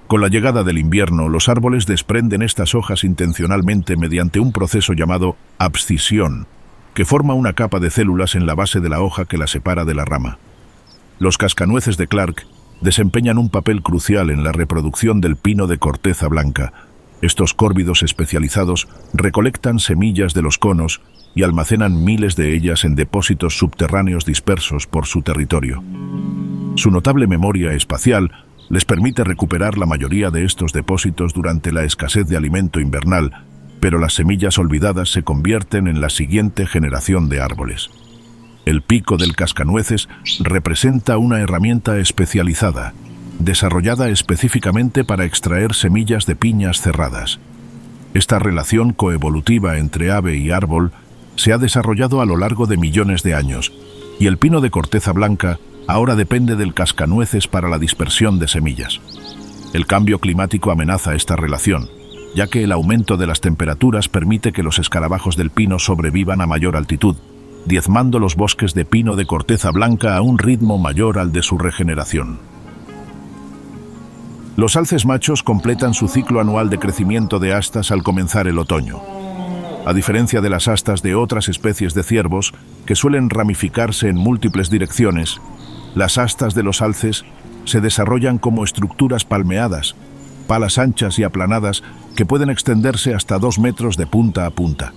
Con la llegada del invierno, los árboles desprenden estas hojas intencionalmente mediante un proceso llamado abscisión, que forma una capa de células en la base de la hoja que la separa de la rama. Los cascanueces de Clark desempeñan un papel crucial en la reproducción del pino de corteza blanca. Estos córvidos especializados recolectan semillas de los conos y almacenan miles de ellas en depósitos subterráneos dispersos por su territorio. Su notable memoria espacial les permite recuperar la mayoría de estos depósitos durante la escasez de alimento invernal, pero las semillas olvidadas se convierten en la siguiente generación de árboles. El pico del cascanueces representa una herramienta especializada, desarrollada específicamente para extraer semillas de piñas cerradas. Esta relación coevolutiva entre ave y árbol se ha desarrollado a lo largo de millones de años, y el pino de corteza blanca ahora depende del cascanueces para la dispersión de semillas. El cambio climático amenaza esta relación, ya que el aumento de las temperaturas permite que los escarabajos del pino sobrevivan a mayor altitud, diezmando los bosques de pino de corteza blanca a un ritmo mayor al de su regeneración. Los alces machos completan su ciclo anual de crecimiento de astas al comenzar el otoño. A diferencia de las astas de otras especies de ciervos, que suelen ramificarse en múltiples direcciones, las astas de los alces se desarrollan como estructuras palmeadas, palas anchas y aplanadas que pueden extenderse hasta 2 metros de punta a punta.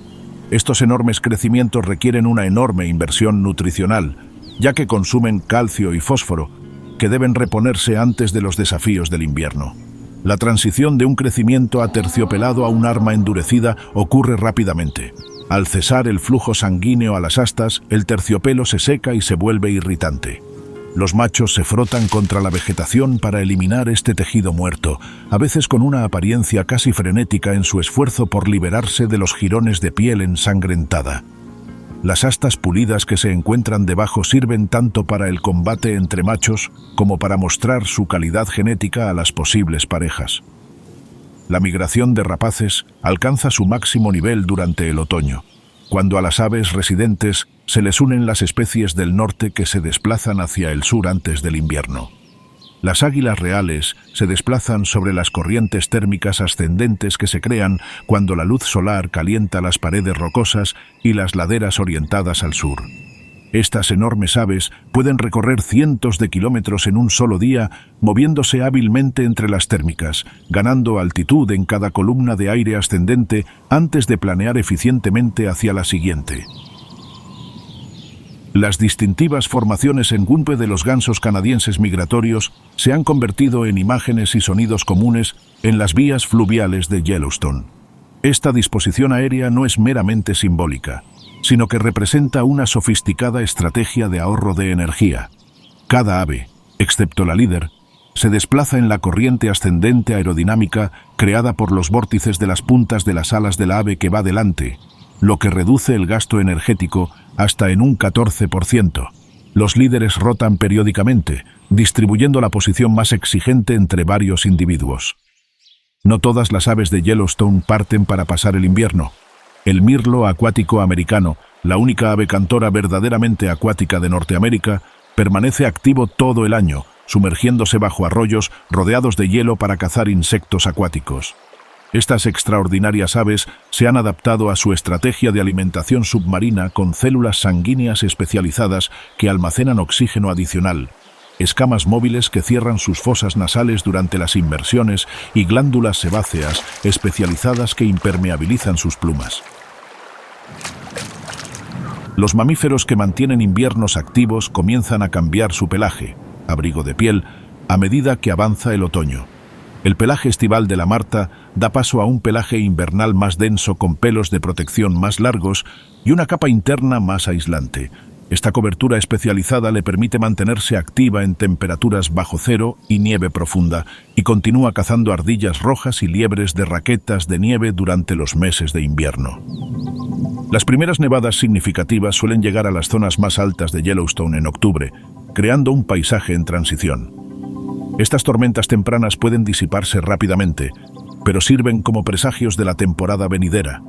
Estos enormes crecimientos requieren una enorme inversión nutricional, ya que consumen calcio y fósforo, que deben reponerse antes de los desafíos del invierno. La transición de un crecimiento aterciopelado a un arma endurecida ocurre rápidamente. Al cesar el flujo sanguíneo a las astas, el terciopelo se seca y se vuelve irritante. Los machos se frotan contra la vegetación para eliminar este tejido muerto, a veces con una apariencia casi frenética en su esfuerzo por liberarse de los jirones de piel ensangrentada. Las astas pulidas que se encuentran debajo sirven tanto para el combate entre machos como para mostrar su calidad genética a las posibles parejas. La migración de rapaces alcanza su máximo nivel durante el otoño, cuando a las aves residentes se les unen las especies del norte que se desplazan hacia el sur antes del invierno. Las águilas reales se desplazan sobre las corrientes térmicas ascendentes que se crean cuando la luz solar calienta las paredes rocosas y las laderas orientadas al sur. Estas enormes aves pueden recorrer cientos de kilómetros en un solo día, moviéndose hábilmente entre las térmicas, ganando altitud en cada columna de aire ascendente antes de planear eficientemente hacia la siguiente. Las distintivas formaciones en gumpe de los gansos canadienses migratorios se han convertido en imágenes y sonidos comunes en las vías fluviales de Yellowstone. Esta disposición aérea no es meramente simbólica, sino que representa una sofisticada estrategia de ahorro de energía. Cada ave, excepto la líder, se desplaza en la corriente ascendente aerodinámica creada por los vórtices de las puntas de las alas del ave que va delante, lo que reduce el gasto energético hasta en un 14%. Los líderes rotan periódicamente, distribuyendo la posición más exigente entre varios individuos. No todas las aves de Yellowstone parten para pasar el invierno. El mirlo acuático americano, la única ave cantora verdaderamente acuática de Norteamérica, permanece activo todo el año, sumergiéndose bajo arroyos rodeados de hielo para cazar insectos acuáticos. Estas extraordinarias aves se han adaptado a su estrategia de alimentación submarina con células sanguíneas especializadas que almacenan oxígeno adicional, escamas móviles que cierran sus fosas nasales durante las inmersiones y glándulas sebáceas especializadas que impermeabilizan sus plumas. Los mamíferos que mantienen inviernos activos comienzan a cambiar su pelaje, abrigo de piel, a medida que avanza el otoño. El pelaje estival de la marta da paso a un pelaje invernal más denso con pelos de protección más largos y una capa interna más aislante. Esta cobertura especializada le permite mantenerse activa en temperaturas bajo cero y nieve profunda, y continúa cazando ardillas rojas y liebres de raquetas de nieve durante los meses de invierno. Las primeras nevadas significativas suelen llegar a las zonas más altas de Yellowstone en octubre, creando un paisaje en transición. Estas tormentas tempranas pueden disiparse rápidamente, pero sirven como presagios de la temporada venidera.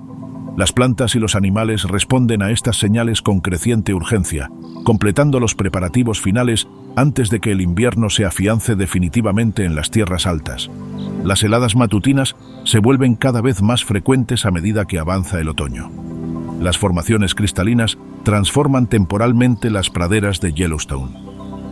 Las plantas y los animales responden a estas señales con creciente urgencia, completando los preparativos finales antes de que el invierno se afiance definitivamente en las tierras altas. Las heladas matutinas se vuelven cada vez más frecuentes a medida que avanza el otoño. Las formaciones cristalinas transforman temporalmente las praderas de Yellowstone.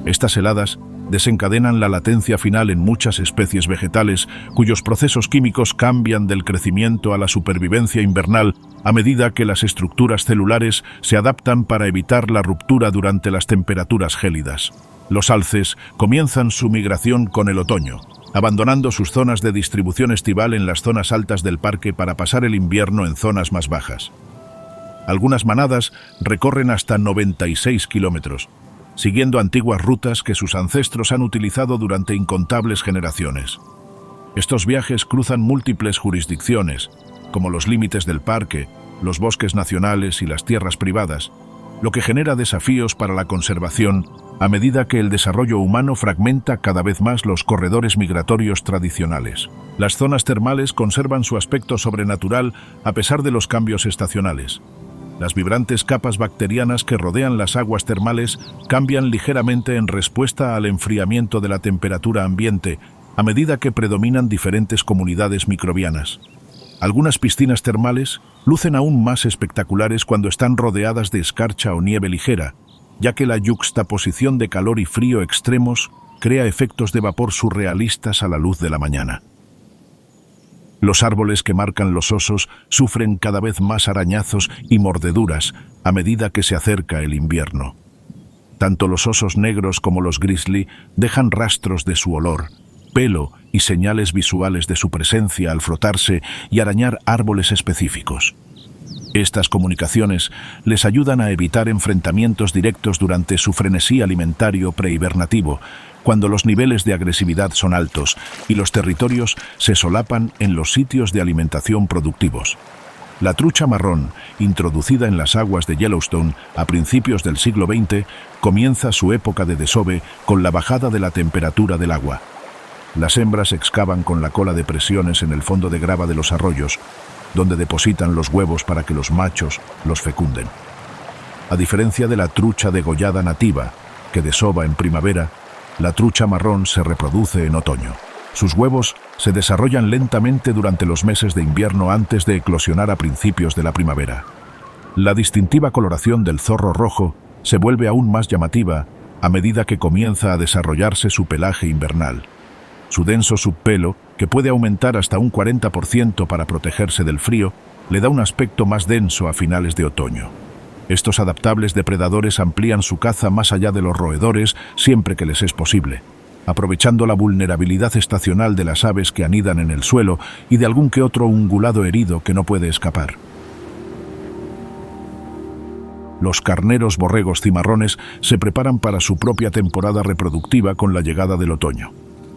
Estas heladas desencadenan la latencia final en muchas especies vegetales, cuyos procesos químicos cambian del crecimiento a la supervivencia invernal a medida que las estructuras celulares se adaptan para evitar la ruptura durante las temperaturas gélidas. Los alces comienzan su migración con el otoño, abandonando sus zonas de distribución estival en las zonas altas del parque para pasar el invierno en zonas más bajas. Algunas manadas recorren hasta 96 kilómetros, siguiendo antiguas rutas que sus ancestros han utilizado durante incontables generaciones. Estos viajes cruzan múltiples jurisdicciones, como los límites del parque, los bosques nacionales y las tierras privadas, lo que genera desafíos para la conservación a medida que el desarrollo humano fragmenta cada vez más los corredores migratorios tradicionales. Las zonas termales conservan su aspecto sobrenatural a pesar de los cambios estacionales. Las vibrantes capas bacterianas que rodean las aguas termales cambian ligeramente en respuesta al enfriamiento de la temperatura ambiente, a medida que predominan diferentes comunidades microbianas. Algunas piscinas termales lucen aún más espectaculares cuando están rodeadas de escarcha o nieve ligera, ya que la yuxtaposición de calor y frío extremos crea efectos de vapor surrealistas a la luz de la mañana. Los árboles que marcan los osos sufren cada vez más arañazos y mordeduras a medida que se acerca el invierno. Tanto los osos negros como los grizzly dejan rastros de su olor, pelo y señales visuales de su presencia al frotarse y arañar árboles específicos. Estas comunicaciones les ayudan a evitar enfrentamientos directos durante su frenesí alimentario prehibernativo, cuando los niveles de agresividad son altos y los territorios se solapan en los sitios de alimentación productivos. La trucha marrón, introducida en las aguas de Yellowstone a principios del siglo XX, comienza su época de desove con la bajada de la temperatura del agua. Las hembras excavan con la cola depresiones en el fondo de grava de los arroyos, donde depositan los huevos para que los machos los fecunden. A diferencia de la trucha degollada nativa, que desova en primavera, la trucha marrón se reproduce en otoño. Sus huevos se desarrollan lentamente durante los meses de invierno antes de eclosionar a principios de la primavera. La distintiva coloración del zorro rojo se vuelve aún más llamativa a medida que comienza a desarrollarse su pelaje invernal. Su denso subpelo, que puede aumentar hasta un 40% para protegerse del frío, le da un aspecto más denso a finales de otoño. Estos adaptables depredadores amplían su caza más allá de los roedores siempre que les es posible. aprovechando la vulnerabilidad estacional de las aves que anidan en el suelo y de algún que otro ungulado herido que no puede escapar. Los carneros borregos cimarrones se preparan para su propia temporada reproductiva con la llegada del otoño.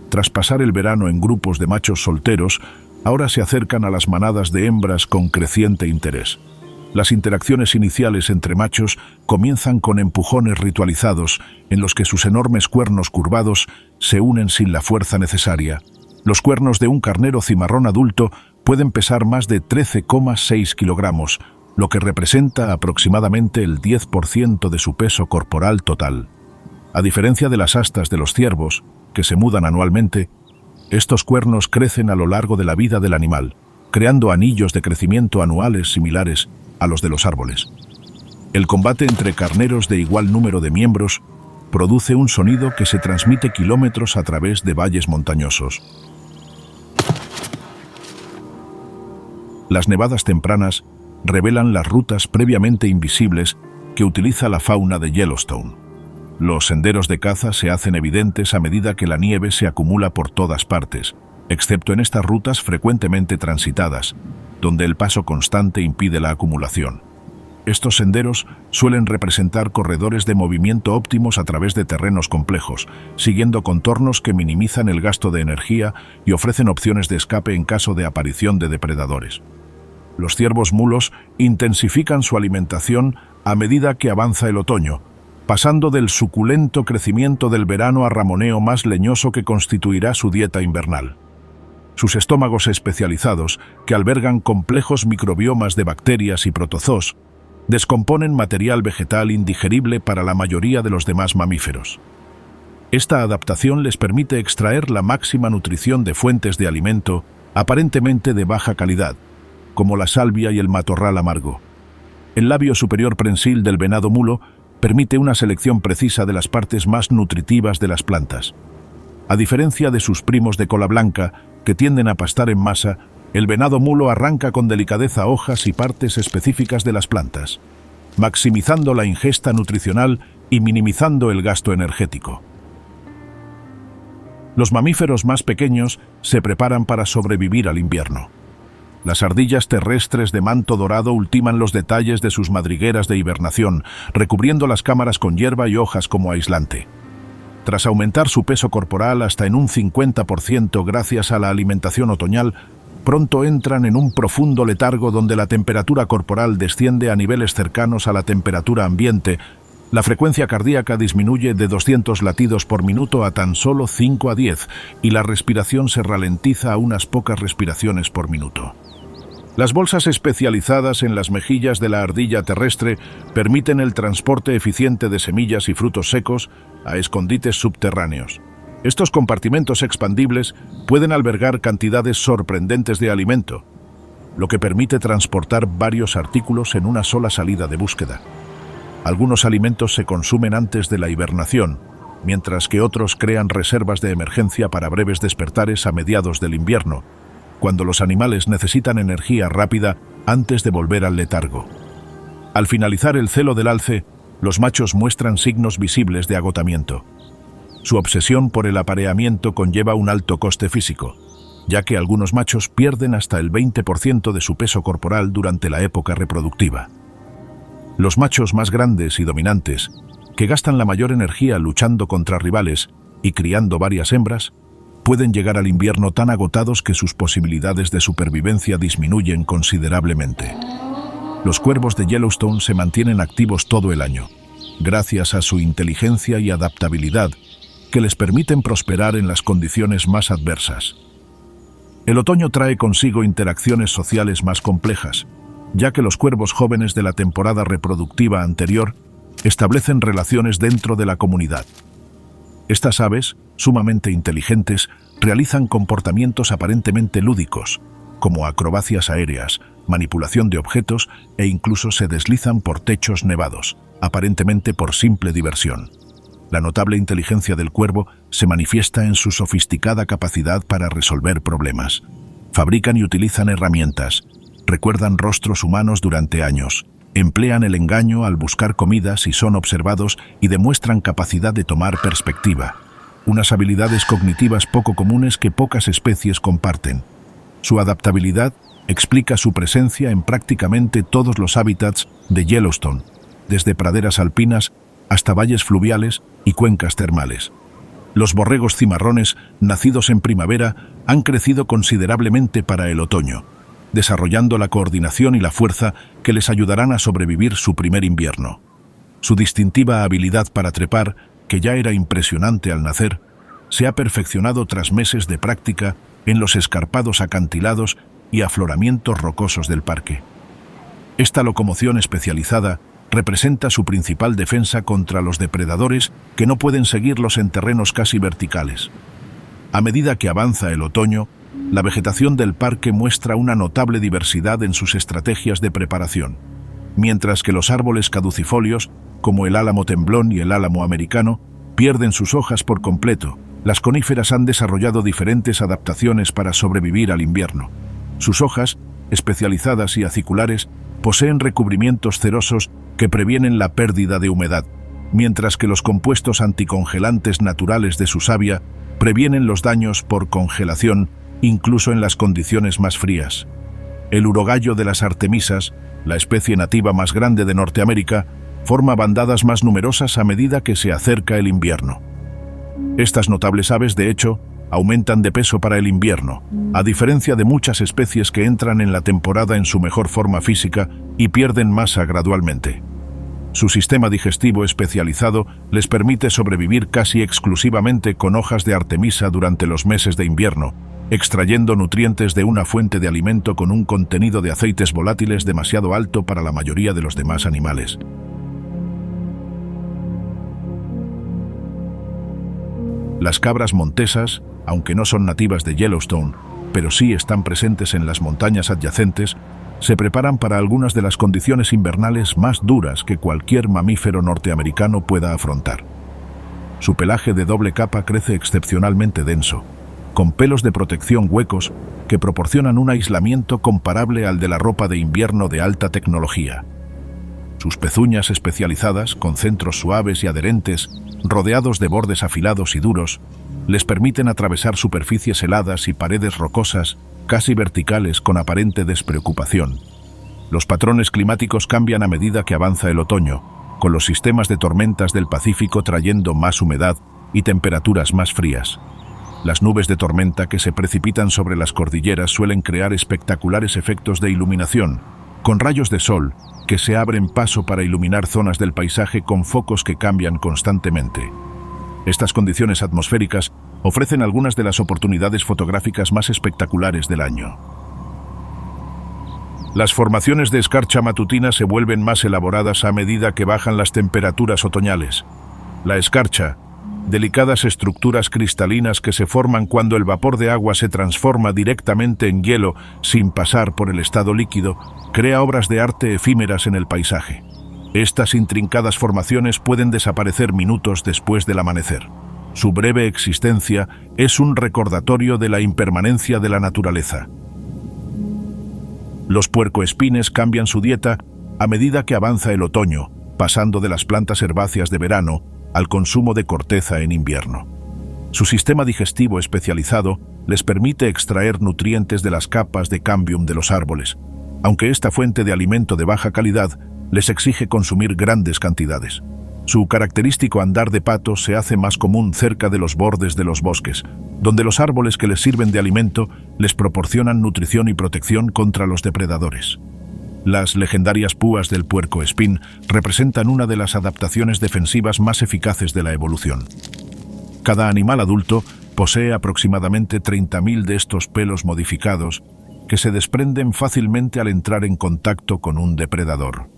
Tras pasar el verano en grupos de machos solteros, ahora se acercan a las manadas de hembras con creciente interés. Las interacciones iniciales entre machos comienzan con empujones ritualizados en los que sus enormes cuernos curvados se unen sin la fuerza necesaria. Los cuernos de un carnero cimarrón adulto pueden pesar más de 13,6 kilogramos, lo que representa aproximadamente el 10% de su peso corporal total. A diferencia de las astas de los ciervos, que se mudan anualmente, estos cuernos crecen a lo largo de la vida del animal, creando anillos de crecimiento anuales similares a los de los árboles. El combate entre carneros de igual número de miembros produce un sonido que se transmite kilómetros a través de valles montañosos. Las nevadas tempranas revelan las rutas previamente invisibles que utiliza la fauna de Yellowstone. Los senderos de caza se hacen evidentes a medida que la nieve se acumula por todas partes, excepto en estas rutas frecuentemente transitadas, donde el paso constante impide la acumulación. Estos senderos suelen representar corredores de movimiento óptimos a través de terrenos complejos, siguiendo contornos que minimizan el gasto de energía y ofrecen opciones de escape en caso de aparición de depredadores. Los ciervos mulos intensifican su alimentación a medida que avanza el otoño, pasando del suculento crecimiento del verano a ramoneo más leñoso que constituirá su dieta invernal. Sus estómagos especializados, que albergan complejos microbiomas de bacterias y protozoos, descomponen material vegetal indigerible para la mayoría de los demás mamíferos. Esta adaptación les permite extraer la máxima nutrición de fuentes de alimento aparentemente de baja calidad, como la salvia y el matorral amargo. El labio superior prensil del venado mulo permite una selección precisa de las partes más nutritivas de las plantas. A diferencia de sus primos de cola blanca, que tienden a pastar en masa, el venado mulo arranca con delicadeza hojas y partes específicas de las plantas, maximizando la ingesta nutricional y minimizando el gasto energético. Los mamíferos más pequeños se preparan para sobrevivir al invierno. Las ardillas terrestres de manto dorado ultiman los detalles de sus madrigueras de hibernación, recubriendo las cámaras con hierba y hojas como aislante. Tras aumentar su peso corporal hasta en un 50% gracias a la alimentación otoñal, pronto entran en un profundo letargo donde la temperatura corporal desciende a niveles cercanos a la temperatura ambiente. La frecuencia cardíaca disminuye de 200 latidos por minuto a tan solo 5 a 10 y la respiración se ralentiza a unas pocas respiraciones por minuto. Las bolsas especializadas en las mejillas de la ardilla terrestre permiten el transporte eficiente de semillas y frutos secos a escondites subterráneos. Estos compartimentos expandibles pueden albergar cantidades sorprendentes de alimento, lo que permite transportar varios artículos en una sola salida de búsqueda. Algunos alimentos se consumen antes de la hibernación, mientras que otros crean reservas de emergencia para breves despertares a mediados del invierno, cuando los animales necesitan energía rápida antes de volver al letargo. Al finalizar el celo del alce, los machos muestran signos visibles de agotamiento. Su obsesión por el apareamiento conlleva un alto coste físico, ya que algunos machos pierden hasta el 20% de su peso corporal durante la época reproductiva. Los machos más grandes y dominantes, que gastan la mayor energía luchando contra rivales y criando varias hembras, pueden llegar al invierno tan agotados que sus posibilidades de supervivencia disminuyen considerablemente. Los cuervos de Yellowstone se mantienen activos todo el año, gracias a su inteligencia y adaptabilidad, que les permiten prosperar en las condiciones más adversas. El otoño trae consigo interacciones sociales más complejas, ya que los cuervos jóvenes de la temporada reproductiva anterior establecen relaciones dentro de la comunidad. Estas aves, sumamente inteligentes, realizan comportamientos aparentemente lúdicos, como acrobacias aéreas, manipulación de objetos e incluso se deslizan por techos nevados, aparentemente por simple diversión. La notable inteligencia del cuervo se manifiesta en su sofisticada capacidad para resolver problemas. Fabrican y utilizan herramientas, recuerdan rostros humanos durante años, emplean el engaño al buscar comida si son observados y demuestran capacidad de tomar perspectiva. unas habilidades cognitivas poco comunes que pocas especies comparten. Su adaptabilidad explica su presencia en prácticamente todos los hábitats de Yellowstone, desde praderas alpinas hasta valles fluviales y cuencas termales. Los borregos cimarrones, nacidos en primavera, han crecido considerablemente para el otoño, desarrollando la coordinación y la fuerza que les ayudarán a sobrevivir su primer invierno. Su distintiva habilidad para trepar, que ya era impresionante al nacer, se ha perfeccionado tras meses de práctica en los escarpados acantilados y afloramientos rocosos del parque. Esta locomoción especializada representa su principal defensa contra los depredadores que no pueden seguirlos en terrenos casi verticales. A medida que avanza el otoño, la vegetación del parque muestra una notable diversidad en sus estrategias de preparación, mientras que los árboles caducifolios, como el álamo temblón y el álamo americano, pierden sus hojas por completo. Las coníferas han desarrollado diferentes adaptaciones para sobrevivir al invierno. Sus hojas, especializadas y aciculares, poseen recubrimientos cerosos que previenen la pérdida de humedad, mientras que los compuestos anticongelantes naturales de su savia previenen los daños por congelación, incluso en las condiciones más frías. El urogallo de las artemisas, la especie nativa más grande de Norteamérica, forma bandadas más numerosas a medida que se acerca el invierno. Estas notables aves, de hecho, aumentan de peso para el invierno, a diferencia de muchas especies que entran en la temporada en su mejor forma física y pierden masa gradualmente. Su sistema digestivo especializado les permite sobrevivir casi exclusivamente con hojas de artemisa durante los meses de invierno, extrayendo nutrientes de una fuente de alimento con un contenido de aceites volátiles demasiado alto para la mayoría de los demás animales. Las cabras montesas, aunque no son nativas de Yellowstone, pero sí están presentes en las montañas adyacentes, se preparan para algunas de las condiciones invernales más duras que cualquier mamífero norteamericano pueda afrontar. Su pelaje de doble capa crece excepcionalmente denso, con pelos de protección huecos que proporcionan un aislamiento comparable al de la ropa de invierno de alta tecnología. Sus pezuñas especializadas, con centros suaves y adherentes, rodeados de bordes afilados y duros, les permiten atravesar superficies heladas y paredes rocosas, casi verticales, con aparente despreocupación. Los patrones climáticos cambian a medida que avanza el otoño, con los sistemas de tormentas del Pacífico trayendo más humedad y temperaturas más frías. Las nubes de tormenta que se precipitan sobre las cordilleras suelen crear espectaculares efectos de iluminación, con rayos de sol que se abren paso para iluminar zonas del paisaje con focos que cambian constantemente. Estas condiciones atmosféricas ofrecen algunas de las oportunidades fotográficas más espectaculares del año. Las formaciones de escarcha matutina se vuelven más elaboradas a medida que bajan las temperaturas otoñales. La escarcha, delicadas estructuras cristalinas que se forman cuando el vapor de agua se transforma directamente en hielo sin pasar por el estado líquido, crea obras de arte efímeras en el paisaje. Estas intrincadas formaciones pueden desaparecer minutos después del amanecer. Su breve existencia es un recordatorio de la impermanencia de la naturaleza. Los puercoespines cambian su dieta a medida que avanza el otoño, pasando de las plantas herbáceas de verano al consumo de corteza en invierno. Su sistema digestivo especializado les permite extraer nutrientes de las capas de cambium de los árboles, aunque esta fuente de alimento de baja calidad les exige consumir grandes cantidades. Su característico andar de pato se hace más común cerca de los bordes de los bosques, donde los árboles que les sirven de alimento les proporcionan nutrición y protección contra los depredadores. Las legendarias púas del puercoespín representan una de las adaptaciones defensivas más eficaces de la evolución. Cada animal adulto posee aproximadamente 30.000 de estos pelos modificados que se desprenden fácilmente al entrar en contacto con un depredador.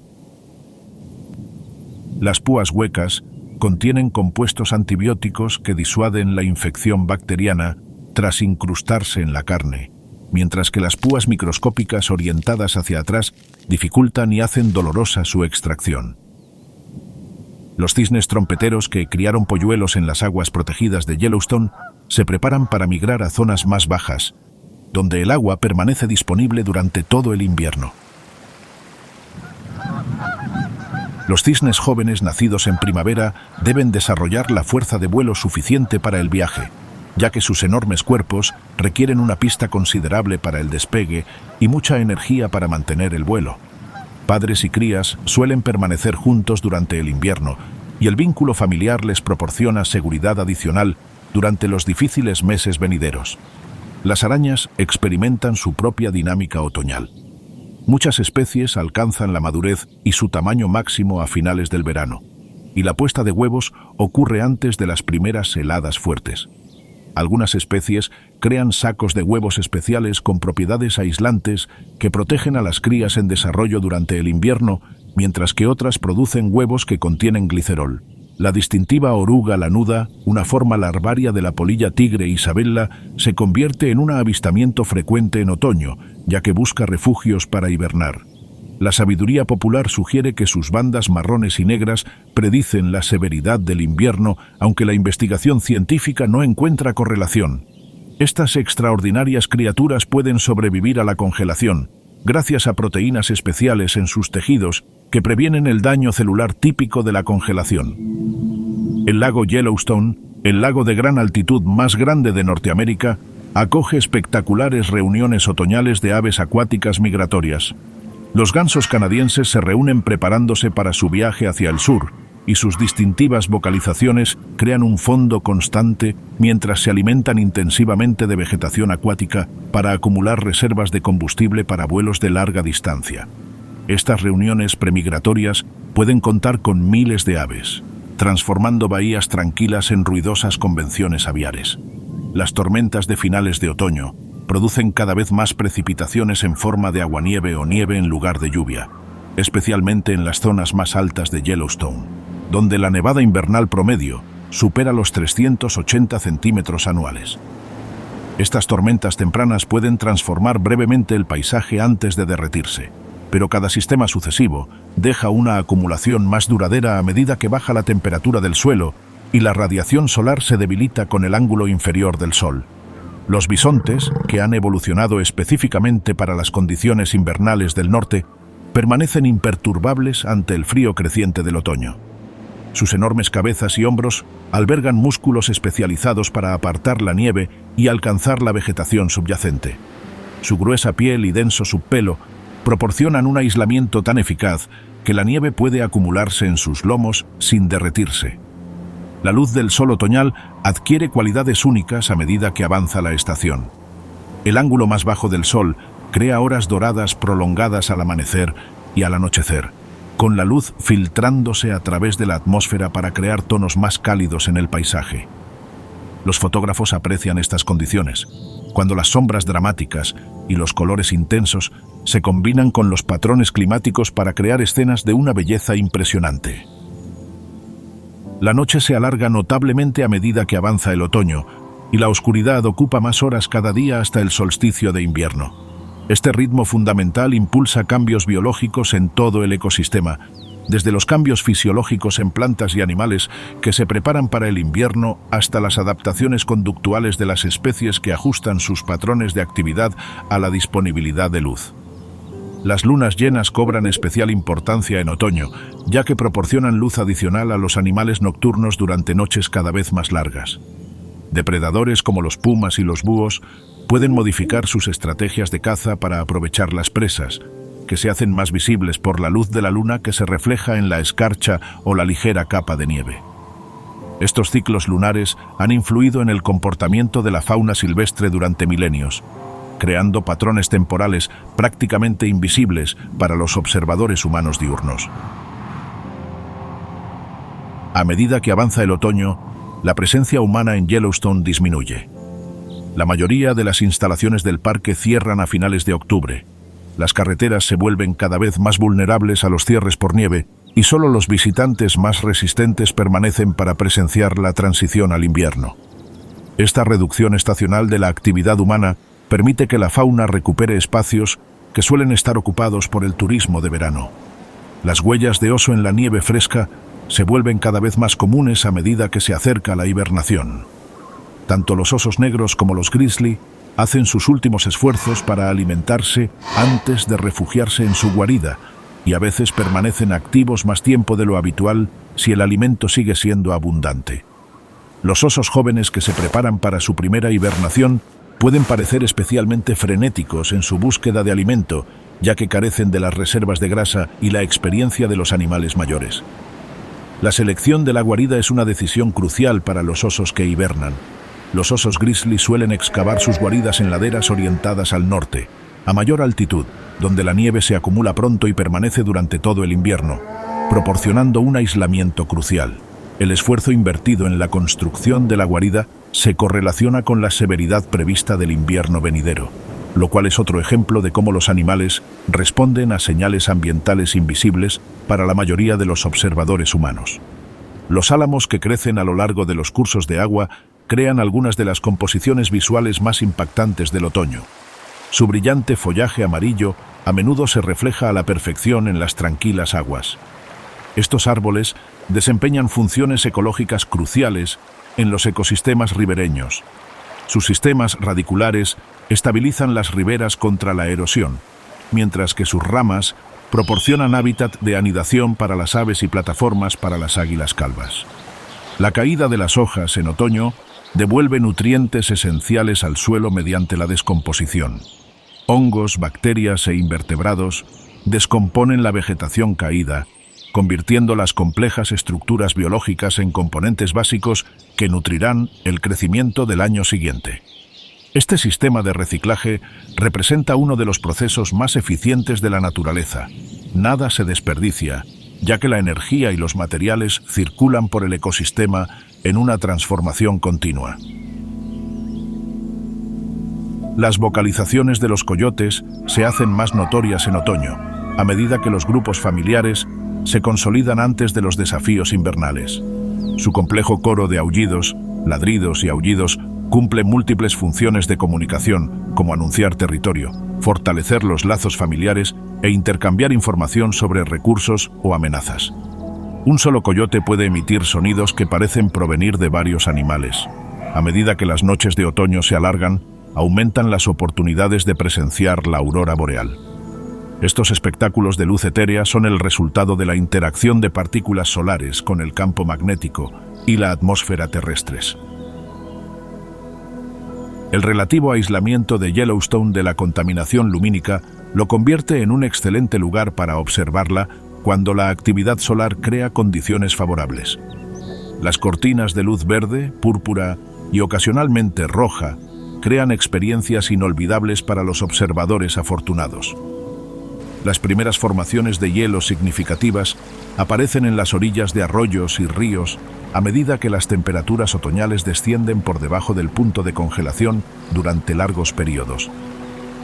Las púas huecas contienen compuestos antibióticos que disuaden la infección bacteriana tras incrustarse en la carne, mientras que las púas microscópicas orientadas hacia atrás dificultan y hacen dolorosa su extracción. Los cisnes trompeteros que criaron polluelos en las aguas protegidas de Yellowstone se preparan para migrar a zonas más bajas, donde el agua permanece disponible durante todo el invierno. Los cisnes jóvenes nacidos en primavera deben desarrollar la fuerza de vuelo suficiente para el viaje, ya que sus enormes cuerpos requieren una pista considerable para el despegue y mucha energía para mantener el vuelo. Padres y crías suelen permanecer juntos durante el invierno y el vínculo familiar les proporciona seguridad adicional durante los difíciles meses venideros. Las arañas experimentan su propia dinámica otoñal. Muchas especies alcanzan la madurez y su tamaño máximo a finales del verano, y la puesta de huevos ocurre antes de las primeras heladas fuertes. Algunas especies crean sacos de huevos especiales con propiedades aislantes que protegen a las crías en desarrollo durante el invierno, mientras que otras producen huevos que contienen glicerol. La distintiva oruga lanuda, una forma larvaria de la polilla tigre Isabella, se convierte en un avistamiento frecuente en otoño, ya que busca refugios para hibernar. La sabiduría popular sugiere que sus bandas marrones y negras predicen la severidad del invierno, aunque la investigación científica no encuentra correlación. Estas extraordinarias criaturas pueden sobrevivir a la congelación, gracias a proteínas especiales en sus tejidos que previenen el daño celular típico de la congelación. El lago Yellowstone, el lago de gran altitud más grande de Norteamérica, acoge espectaculares reuniones otoñales de aves acuáticas migratorias. Los gansos canadienses se reúnen preparándose para su viaje hacia el sur, y sus distintivas vocalizaciones crean un fondo constante mientras se alimentan intensivamente de vegetación acuática para acumular reservas de combustible para vuelos de larga distancia. Estas reuniones premigratorias pueden contar con miles de aves, transformando bahías tranquilas en ruidosas convenciones aviares. Las tormentas de finales de otoño producen cada vez más precipitaciones en forma de aguanieve o nieve en lugar de lluvia, especialmente en las zonas más altas de Yellowstone, donde la nevada invernal promedio supera los 380 centímetros anuales. Estas tormentas tempranas pueden transformar brevemente el paisaje antes de derretirse, pero cada sistema sucesivo deja una acumulación más duradera a medida que baja la temperatura del suelo y la radiación solar se debilita con el ángulo inferior del Sol. Los bisontes, que han evolucionado específicamente para las condiciones invernales del norte, permanecen imperturbables ante el frío creciente del otoño. Sus enormes cabezas y hombros albergan músculos especializados para apartar la nieve y alcanzar la vegetación subyacente. Su gruesa piel y denso subpelo proporcionan un aislamiento tan eficaz que la nieve puede acumularse en sus lomos sin derretirse. La luz del sol otoñal adquiere cualidades únicas a medida que avanza la estación. El ángulo más bajo del sol crea horas doradas prolongadas al amanecer y al anochecer, con la luz filtrándose a través de la atmósfera para crear tonos más cálidos en el paisaje. Los fotógrafos aprecian estas condiciones, cuando las sombras dramáticas y los colores intensos se combinan con los patrones climáticos para crear escenas de una belleza impresionante. La noche se alarga notablemente a medida que avanza el otoño, y la oscuridad ocupa más horas cada día hasta el solsticio de invierno. Este ritmo fundamental impulsa cambios biológicos en todo el ecosistema, desde los cambios fisiológicos en plantas y animales que se preparan para el invierno hasta las adaptaciones conductuales de las especies que ajustan sus patrones de actividad a la disponibilidad de luz. Las lunas llenas cobran especial importancia en otoño, ya que proporcionan luz adicional a los animales nocturnos durante noches cada vez más largas. Depredadores como los pumas y los búhos pueden modificar sus estrategias de caza para aprovechar las presas, que se hacen más visibles por la luz de la luna que se refleja en la escarcha o la ligera capa de nieve. Estos ciclos lunares han influido en el comportamiento de la fauna silvestre durante milenios, creando patrones temporales prácticamente invisibles para los observadores humanos diurnos. A medida que avanza el otoño, la presencia humana en Yellowstone disminuye. La mayoría de las instalaciones del parque cierran a finales de octubre. Las carreteras se vuelven cada vez más vulnerables a los cierres por nieve y solo los visitantes más resistentes permanecen para presenciar la transición al invierno. Esta reducción estacional de la actividad humana permite que la fauna recupere espacios que suelen estar ocupados por el turismo de verano. Las huellas de oso en la nieve fresca se vuelven cada vez más comunes a medida que se acerca la hibernación. Tanto los osos negros como los grizzly hacen sus últimos esfuerzos para alimentarse antes de refugiarse en su guarida, y a veces permanecen activos más tiempo de lo habitual si el alimento sigue siendo abundante. Los osos jóvenes que se preparan para su primera hibernación pueden parecer especialmente frenéticos en su búsqueda de alimento, ya que carecen de las reservas de grasa y la experiencia de los animales mayores. La selección de la guarida es una decisión crucial para los osos que hibernan. Los osos grizzly suelen excavar sus guaridas en laderas orientadas al norte, a mayor altitud, donde la nieve se acumula pronto y permanece durante todo el invierno, proporcionando un aislamiento crucial. El esfuerzo invertido en la construcción de la guarida se correlaciona con la severidad prevista del invierno venidero, lo cual es otro ejemplo de cómo los animales responden a señales ambientales invisibles para la mayoría de los observadores humanos. Los álamos que crecen a lo largo de los cursos de agua crean algunas de las composiciones visuales más impactantes del otoño. Su brillante follaje amarillo a menudo se refleja a la perfección en las tranquilas aguas. Estos árboles desempeñan funciones ecológicas cruciales en los ecosistemas ribereños. Sus sistemas radiculares estabilizan las riberas contra la erosión, mientras que sus ramas proporcionan hábitat de anidación para las aves y plataformas para las águilas calvas. La caída de las hojas en otoño devuelve nutrientes esenciales al suelo mediante la descomposición. Hongos, bacterias e invertebrados descomponen la vegetación caída, convirtiendo las complejas estructuras biológicas en componentes básicos que nutrirán el crecimiento del año siguiente. Este sistema de reciclaje representa uno de los procesos más eficientes de la naturaleza. Nada se desperdicia, ya que la energía y los materiales circulan por el ecosistema en una transformación continua. Las vocalizaciones de los coyotes se hacen más notorias en otoño, a medida que los grupos familiares se consolidan antes de los desafíos invernales. Su complejo coro de aullidos, ladridos y aullidos cumple múltiples funciones de comunicación, como anunciar territorio, fortalecer los lazos familiares e intercambiar información sobre recursos o amenazas. Un solo coyote puede emitir sonidos que parecen provenir de varios animales. A medida que las noches de otoño se alargan, aumentan las oportunidades de presenciar la aurora boreal. Estos espectáculos de luz etérea son el resultado de la interacción de partículas solares con el campo magnético y la atmósfera terrestres. El relativo aislamiento de Yellowstone de la contaminación lumínica lo convierte en un excelente lugar para observarla cuando la actividad solar crea condiciones favorables. Las cortinas de luz verde, púrpura y ocasionalmente roja crean experiencias inolvidables para los observadores afortunados. Las primeras formaciones de hielo significativas aparecen en las orillas de arroyos y ríos a medida que las temperaturas otoñales descienden por debajo del punto de congelación durante largos periodos.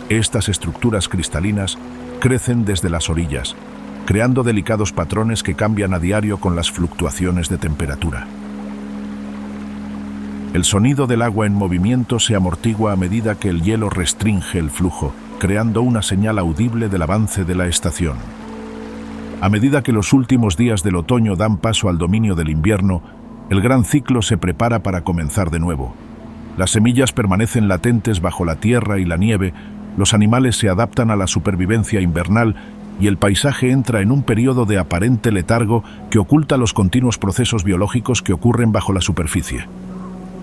Estas estructuras cristalinas crecen desde las orillas, creando delicados patrones que cambian a diario con las fluctuaciones de temperatura. El sonido del agua en movimiento se amortigua a medida que el hielo restringe el flujo, creando una señal audible del avance de la estación. A medida que los últimos días del otoño dan paso al dominio del invierno, el gran ciclo se prepara para comenzar de nuevo. Las semillas permanecen latentes bajo la tierra y la nieve, los animales se adaptan a la supervivencia invernal y el paisaje entra en un periodo de aparente letargo que oculta los continuos procesos biológicos que ocurren bajo la superficie.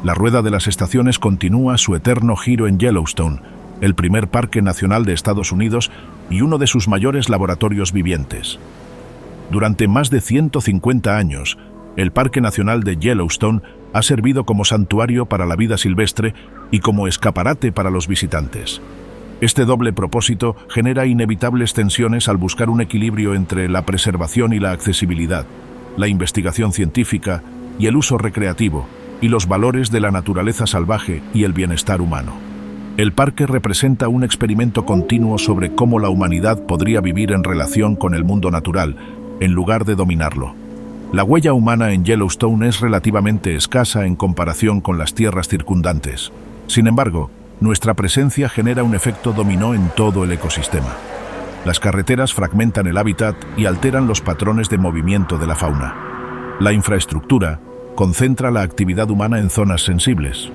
La rueda de las estaciones continúa su eterno giro en Yellowstone, el primer parque nacional de Estados Unidos y uno de sus mayores laboratorios vivientes. Durante más de 150 años, el Parque Nacional de Yellowstone ha servido como santuario para la vida silvestre y como escaparate para los visitantes. Este doble propósito genera inevitables tensiones al buscar un equilibrio entre la preservación y la accesibilidad, la investigación científica y el uso recreativo, y los valores de la naturaleza salvaje y el bienestar humano. El parque representa un experimento continuo sobre cómo la humanidad podría vivir en relación con el mundo natural, en lugar de dominarlo. La huella humana en Yellowstone es relativamente escasa en comparación con las tierras circundantes. Sin embargo, nuestra presencia genera un efecto dominó en todo el ecosistema. Las carreteras fragmentan el hábitat y alteran los patrones de movimiento de la fauna. La infraestructura concentra la actividad humana en zonas sensibles.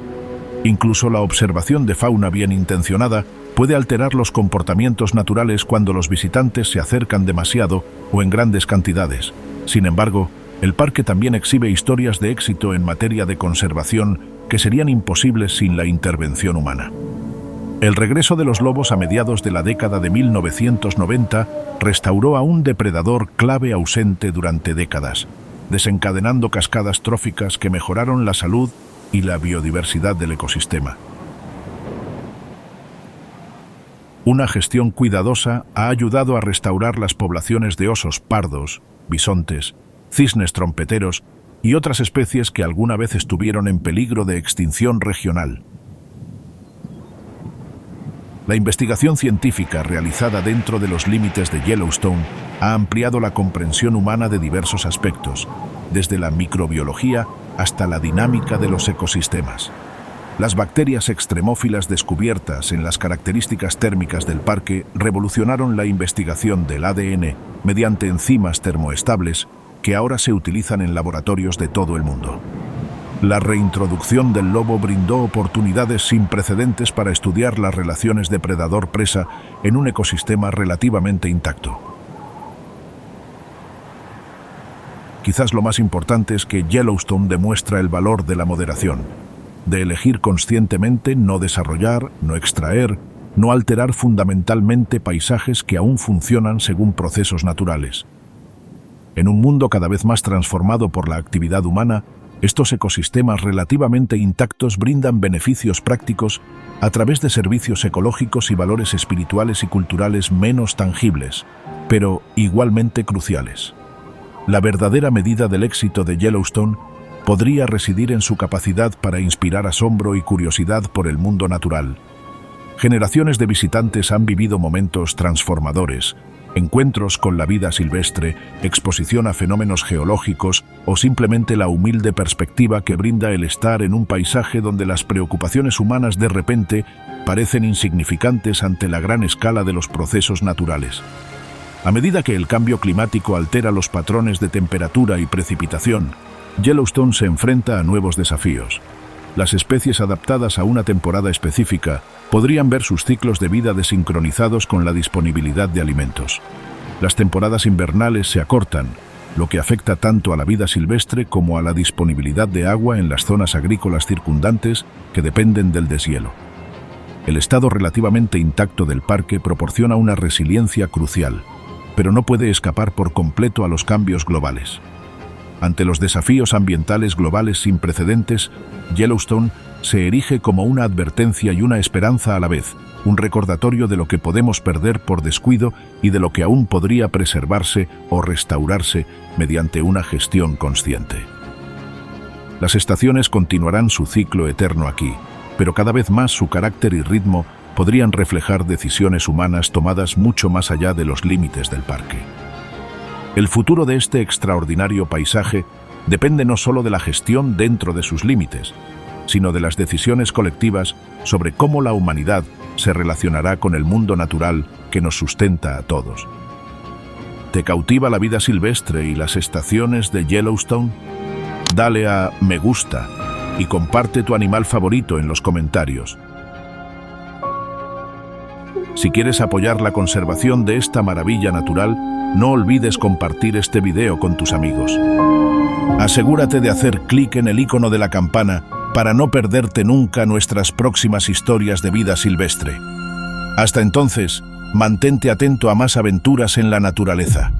Incluso la observación de fauna bien intencionada puede alterar los comportamientos naturales cuando los visitantes se acercan demasiado o en grandes cantidades. Sin embargo, el parque también exhibe historias de éxito en materia de conservación que serían imposibles sin la intervención humana. El regreso de los lobos a mediados de la década de 1990 restauró a un depredador clave ausente durante décadas, desencadenando cascadas tróficas que mejoraron la salud y la biodiversidad del ecosistema. Una gestión cuidadosa ha ayudado a restaurar las poblaciones de osos pardos, bisontes, cisnes trompeteros y otras especies que alguna vez estuvieron en peligro de extinción regional. La investigación científica realizada dentro de los límites de Yellowstone ha ampliado la comprensión humana de diversos aspectos, desde la microbiología hasta la dinámica de los ecosistemas. Las bacterias extremófilas descubiertas en las características térmicas del parque revolucionaron la investigación del ADN mediante enzimas termoestables que ahora se utilizan en laboratorios de todo el mundo. La reintroducción del lobo brindó oportunidades sin precedentes para estudiar las relaciones depredador-presa en un ecosistema relativamente intacto. Quizás lo más importante es que Yellowstone demuestra el valor de la moderación, de elegir conscientemente no desarrollar, no extraer, no alterar fundamentalmente paisajes que aún funcionan según procesos naturales. En un mundo cada vez más transformado por la actividad humana, estos ecosistemas relativamente intactos brindan beneficios prácticos a través de servicios ecológicos y valores espirituales y culturales menos tangibles, pero igualmente cruciales. La verdadera medida del éxito de Yellowstone podría residir en su capacidad para inspirar asombro y curiosidad por el mundo natural. Generaciones de visitantes han vivido momentos transformadores, encuentros con la vida silvestre, exposición a fenómenos geológicos o simplemente la humilde perspectiva que brinda el estar en un paisaje donde las preocupaciones humanas de repente parecen insignificantes ante la gran escala de los procesos naturales. A medida que el cambio climático altera los patrones de temperatura y precipitación, Yellowstone se enfrenta a nuevos desafíos. Las especies adaptadas a una temporada específica podrían ver sus ciclos de vida desincronizados con la disponibilidad de alimentos. Las temporadas invernales se acortan, lo que afecta tanto a la vida silvestre como a la disponibilidad de agua en las zonas agrícolas circundantes que dependen del deshielo. El estado relativamente intacto del parque proporciona una resiliencia crucial, pero no puede escapar por completo a los cambios globales. Ante los desafíos ambientales globales sin precedentes, Yellowstone se erige como una advertencia y una esperanza a la vez, un recordatorio de lo que podemos perder por descuido y de lo que aún podría preservarse o restaurarse mediante una gestión consciente. Las estaciones continuarán su ciclo eterno aquí, pero cada vez más su carácter y ritmo podrían reflejar decisiones humanas tomadas mucho más allá de los límites del parque. El futuro de este extraordinario paisaje depende no solo de la gestión dentro de sus límites, sino de las decisiones colectivas sobre cómo la humanidad se relacionará con el mundo natural que nos sustenta a todos. ¿Te cautiva la vida silvestre y las estaciones de Yellowstone? Dale a me gusta y comparte tu animal favorito en los comentarios. Si quieres apoyar la conservación de esta maravilla natural, no olvides compartir este video con tus amigos. Asegúrate de hacer clic en el icono de la campana para no perderte nunca nuestras próximas historias de vida silvestre. Hasta entonces, mantente atento a más aventuras en la naturaleza.